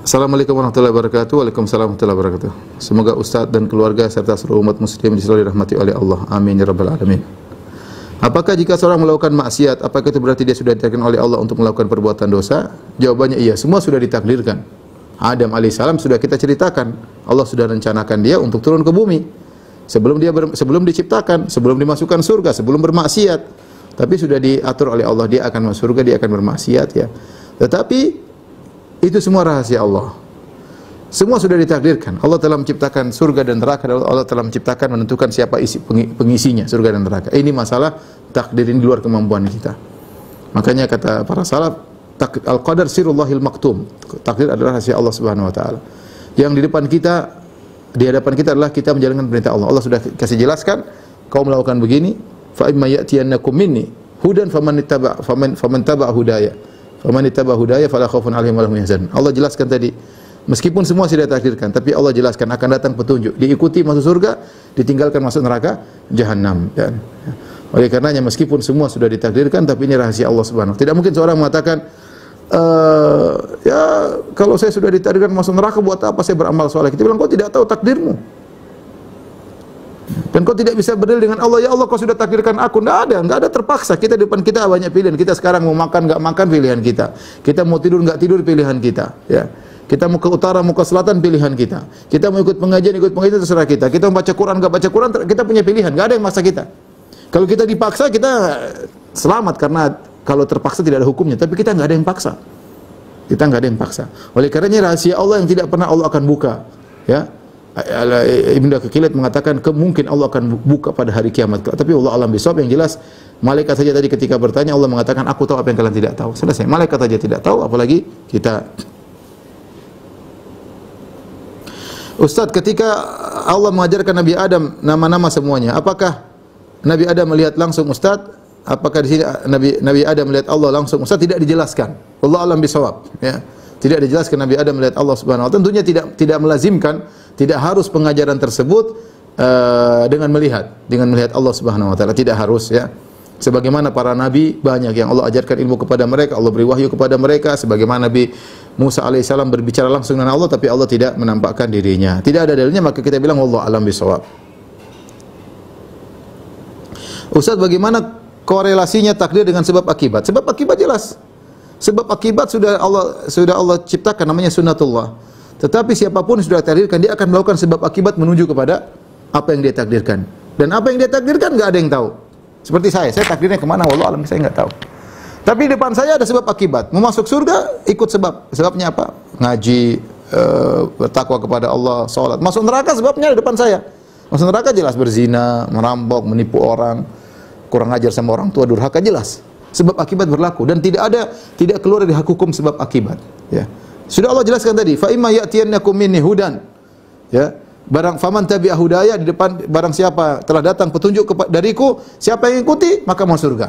Assalamualaikum warahmatullahi wabarakatuh. Waalaikumsalam warahmatullahi wabarakatuh. Semoga Ustaz dan keluarga serta seluruh umat muslim selalu dirahmati oleh Allah. Amin ya rabbal alamin. Apakah jika seorang melakukan maksiat, apakah itu berarti dia sudah ditakdirkan oleh Allah untuk melakukan perbuatan dosa? Jawabannya iya, semua sudah ditakdirkan. Adam alaihissalam sudah kita ceritakan, Allah sudah rencanakan dia untuk turun ke bumi. Sebelum diciptakan, sebelum dimasukkan surga, sebelum bermaksiat. Tapi sudah diatur oleh Allah, dia akan masuk surga, dia akan bermaksiat, ya. Tetapi itu semua rahasia Allah. Semua sudah ditakdirkan. Allah telah menciptakan surga dan neraka. Allah telah menciptakan, menentukan siapa pengisinya, surga dan neraka. Ini masalah takdir, ini di luar kemampuan kita. Makanya kata para salaf, al-qadar sirullahil maktum. Takdir adalah rahasia Allah Subhanahu Wa Taala. Yang di depan kita, di hadapan kita adalah kita menjalankan perintah Allah. Allah sudah kasih jelaskan, kau melakukan begini, fa imma ya'tiyannakum minni hudan faman taba hudaya. Faman ittaba hudaya fala khaufun 'alaihim wa lahum yahzanun. Allah jelaskan tadi, meskipun semua sudah ditakdirkan, tapi Allah jelaskan akan datang petunjuk. Diikuti masuk surga, ditinggalkan masuk neraka Jahannam. Dan oleh karenanya meskipun semua sudah ditakdirkan, tapi ini rahasia Allah Subhanahu. Tidak mungkin seorang mengatakan, ya kalau saya sudah ditakdirkan masuk neraka, buat apa saya beramal soleh? Kita bilang, kau tidak tahu takdirmu. Dan kau tidak bisa berdalil dengan Allah, ya Allah kau sudah takdirkan aku. Tidak ada terpaksa. Kita di depan kita banyak pilihan. Kita sekarang mau makan, enggak makan, pilihan kita. Kita mau tidur, enggak tidur, pilihan kita. Ya. Kita mau ke utara, mau ke selatan, pilihan kita. Kita mau ikut pengajian, terserah kita. Kita mau baca Quran, enggak baca Quran, kita punya pilihan. Enggak ada yang maksa kita. Kalau kita dipaksa, kita selamat, karena kalau terpaksa tidak ada hukumnya. Tapi kita enggak ada yang paksa. Kita enggak ada yang paksa. Oleh karenanya rahasia Allah yang tidak pernah Allah akan buka. Ya. Ibnu Daqiqilat mengatakan mungkin Allah akan buka pada hari kiamat. Tapi Allah alam bisawab, yang jelas malaikat saja tadi ketika bertanya, Allah mengatakan aku tahu apa yang kalian tidak tahu. Selesai. Malaikat saja tidak tahu, apalagi kita. Ustaz, ketika Allah mengajarkan Nabi Adam nama-nama semuanya, apakah Nabi Adam melihat langsung Ustaz? Apakah di sini Nabi Adam melihat Allah langsung Ustaz? Tidak dijelaskan. Allah alam bisawab, ya. Tidak dijelaskan Nabi Adam melihat Allah Subhanahu wa taala. Tentunya tidak melazimkan, tidak harus pengajaran tersebut dengan melihat Allah Subhanahu wa taala, tidak harus, ya. Sebagaimana para nabi banyak yang Allah ajarkan ilmu kepada mereka, Allah beri wahyu kepada mereka, sebagaimana Nabi Musa alaihissalam berbicara langsung dengan Allah tapi Allah tidak menampakkan dirinya. Tidak ada dalilnya, maka kita bilang wallahu alam bisawab. Ustaz, bagaimana korelasinya takdir dengan sebab akibat? Sebab akibat jelas. Sebab akibat sudah Allah ciptakan, namanya sunnatullah. Tetapi siapapun yang sudah takdirkan, dia akan melakukan sebab akibat menuju kepada apa yang dia takdirkan. Dan apa yang dia takdirkan enggak ada yang tahu. Seperti saya takdirnya kemana, wallahu alam, saya enggak tahu. Tapi di depan saya ada sebab akibat. Mau masuk surga, ikut sebab. Sebabnya apa? Ngaji, bertakwa kepada Allah, salat. Masuk neraka sebabnya di depan saya. Masuk neraka jelas, berzina, merampok, menipu orang, kurang ajar sama orang tua, durhaka, jelas. Sebab akibat berlaku dan tidak keluar dari hukum sebab akibat, ya. Sudah Allah jelaskan tadi, fa imma ya'tiyannakum minni hudan. Ya. Barang faman tabi'a hudaya, di depan barang siapa telah datang petunjuk dariku, siapa yang ikuti maka masuk surga.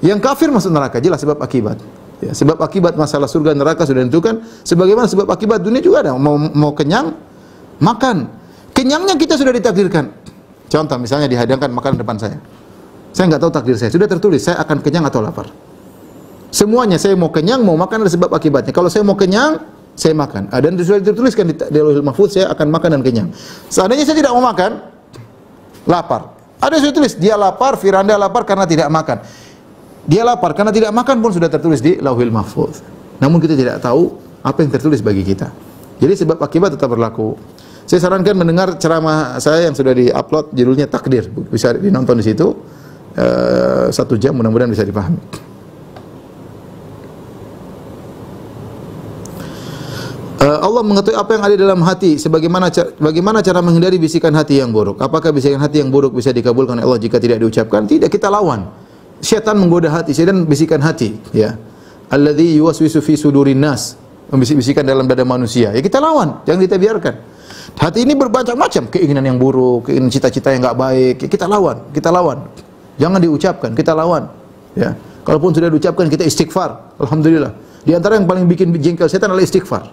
Yang kafir masuk neraka, jelas sebab akibat. Ya, sebab akibat masalah surga neraka sudah ditentukan, sebagaimana sebab akibat dunia juga ada. Mau kenyang, makan. Kenyangnya kita sudah ditakdirkan. Contoh misalnya dihadangkan makanan depan saya. Saya enggak tahu takdir saya, sudah tertulis saya akan kenyang atau lapar. Semuanya saya mau kenyang, mau makan ada sebab akibatnya. Kalau saya mau kenyang, saya makan. Dan sudah dituliskan di Lauhul Mahfuz, saya akan makan dan kenyang. Seandainya saya tidak mau makan, lapar. Ada yang sudah tulis, dia lapar, Firanda lapar karena tidak makan. Dia lapar karena tidak makan pun sudah tertulis di Lauhul Mahfuz. Namun kita tidak tahu apa yang tertulis bagi kita. Jadi sebab akibat tetap berlaku. Saya sarankan mendengar ceramah saya yang sudah di-upload, judulnya Takdir. Bisa dinonton di situ. 1 jam, mudah-mudahan bisa dipahami. Allah mengetahui apa yang ada dalam hati. Bagaimana cara menghindari bisikan hati yang buruk? Apakah bisikan hati yang buruk bisa dikabulkan oleh Allah jika tidak diucapkan? Tidak, kita lawan. Syaitan menggoda hati, syaitan bisikan hati, ya. Alladzi yuwaswisu fi sudurin nas, membisik-bisikan dalam dada manusia. Ya kita lawan, jangan kita biarkan. Hati ini bermacam-macam, keinginan yang buruk, keinginan cita-cita yang enggak baik. Ya, kita lawan. Jangan diucapkan, kita lawan. Ya. Kalaupun sudah diucapkan, kita istighfar. Alhamdulillah. Di antara yang paling bikin jengkel setan adalah istighfar.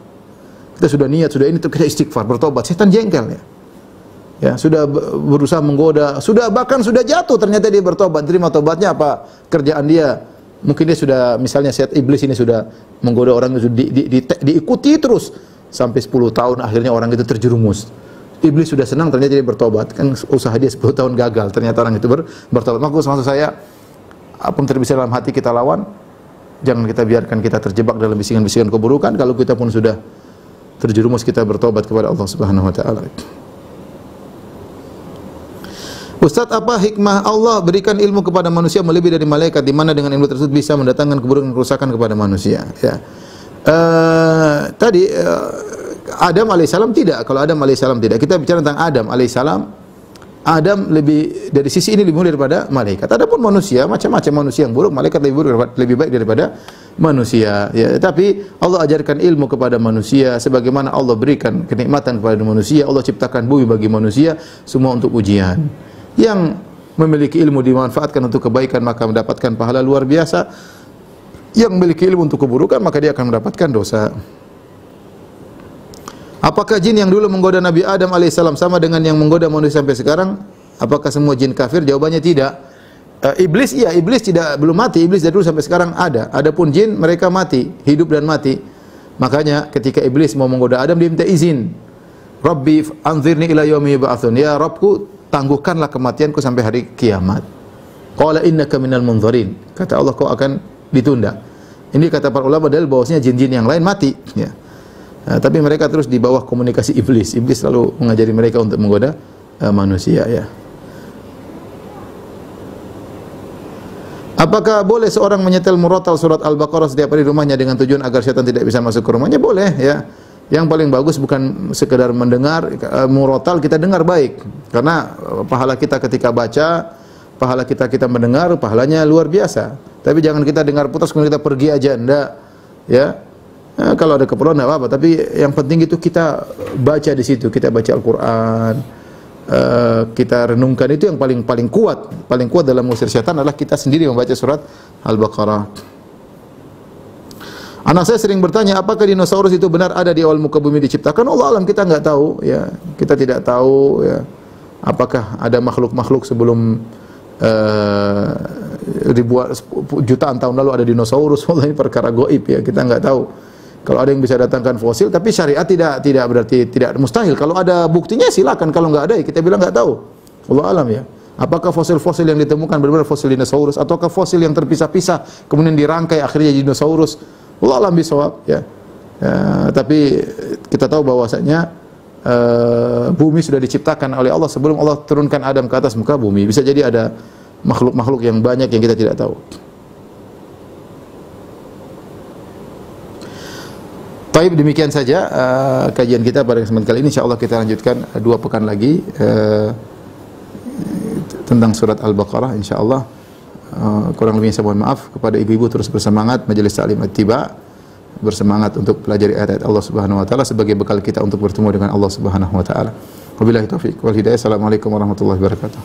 Kita sudah niat, sudah ini, kita istighfar, bertobat. Setan jengkel, ya. Ya, sudah berusaha menggoda, bahkan sudah jatuh, ternyata dia bertobat. Terima tobatnya apa? Kerjaan dia. Mungkin dia sudah, misalnya setan iblis ini sudah menggoda orang itu diikuti terus sampai 10 tahun, akhirnya orang itu terjerumus. Iblis sudah senang, ternyata dia bertobat. Kan usaha dia 10 tahun gagal, ternyata orang itu bertobat. Maksud saya, apa yang terbisa dalam hati kita lawan. Jangan kita biarkan kita terjebak dalam bisikan-bisikan keburukan. Kalau kita pun sudah terjerumus, kita bertobat kepada Allah Subhanahu wa taala. Ustaz, apa hikmah Allah berikan ilmu kepada manusia melebihi dari malaikat, di mana dengan ilmu tersebut bisa mendatangkan keburukan dan kerusakan kepada manusia? Ya. Adam alaihissalam tidak. Kalau Adam alaihissalam tidak. Kita bicara tentang Adam alaihissalam. Adam lebih dari sisi ini lebih mulia daripada malaikat. Adapun manusia, macam-macam manusia yang buruk, malaikat lebih baik daripada manusia. Ya, tapi Allah ajarkan ilmu kepada manusia sebagaimana Allah berikan kenikmatan kepada manusia. Allah ciptakan bumi bagi manusia semua untuk ujian. Yang memiliki ilmu dimanfaatkan untuk kebaikan maka mendapatkan pahala luar biasa. Yang memiliki ilmu untuk keburukan maka dia akan mendapatkan dosa. Apakah jin yang dulu menggoda Nabi Adam alaihissalam sama dengan yang menggoda manusia sampai sekarang? Apakah semua jin kafir? Jawabannya tidak. Iblis iya, iblis belum mati. Iblis dari dulu sampai sekarang ada. Adapun jin mereka mati, hidup dan mati. Makanya ketika iblis mau menggoda Adam dia minta izin. Rabbi anzirni ila yaumi yub'atsun. Ya Rabbku, tangguhkanlah kematianku sampai hari kiamat. Qala innaka minal munzirin. Kata Allah, kau akan ditunda. Ini kata para ulama dalil bahwasanya jin-jin yang lain mati, ya. Tapi mereka terus di bawah komunikasi iblis. Iblis selalu mengajari mereka untuk menggoda manusia, ya. Apakah boleh seorang menyetel murattal surat Al-Baqarah setiap hari di rumahnya dengan tujuan agar syaitan tidak bisa masuk ke rumahnya? Boleh, ya. Yang paling bagus bukan sekedar mendengar, murattal kita dengar baik. Karena pahala kita ketika baca, pahala kita mendengar, pahalanya luar biasa. Tapi jangan kita dengar putus kemudian kita pergi aja, enggak, ya. Kalau ada keperluan enggak apa-apa, tapi yang penting itu kita baca di situ, kita baca Al-Qur'an, kita renungkan, itu yang paling kuat dalam mengusir syaitan adalah kita sendiri membaca surat Al-Baqarah. Anak saya sering bertanya, apakah dinosaurus itu benar ada di awal muka bumi diciptakan? Allah alam, kita enggak tahu, ya. Kita tidak tahu, ya. Apakah ada makhluk-makhluk sebelum ribuan jutaan tahun lalu ada dinosaurus? Allah, ini perkara gaib, ya. Kita enggak tahu. Kalau ada yang bisa datangkan fosil, tapi syariat tidak berarti tidak mustahil. Kalau ada buktinya silakan, kalau enggak ada ya kita bilang enggak tahu. Allah alam, ya. Apakah fosil-fosil yang ditemukan benar-benar fosil dinosaurus ataukah fosil yang terpisah-pisah kemudian dirangkai akhirnya jadi dinosaurus? Allah alam bisawab, ya. Tapi kita tahu bahwasanya bumi sudah diciptakan oleh Allah sebelum Allah turunkan Adam ke atas muka bumi. Bisa jadi ada makhluk-makhluk yang banyak yang kita tidak tahu. Baik, demikian saja kajian kita pada kesempatan kali ini. Insyaallah kita lanjutkan 2 pekan lagi tentang surat Al-Baqarah insyaallah. Kurang lebihnya saya mohon maaf. Kepada ibu-ibu terus bersemangat majelis taklim At-Tiba, bersemangat untuk pelajari ayat-ayat Allah Subhanahu wa taala sebagai bekal kita untuk bertemu dengan Allah Subhanahu wa taala. Wabillahi taufik wal hidayah. Assalamualaikum warahmatullahi wabarakatuh.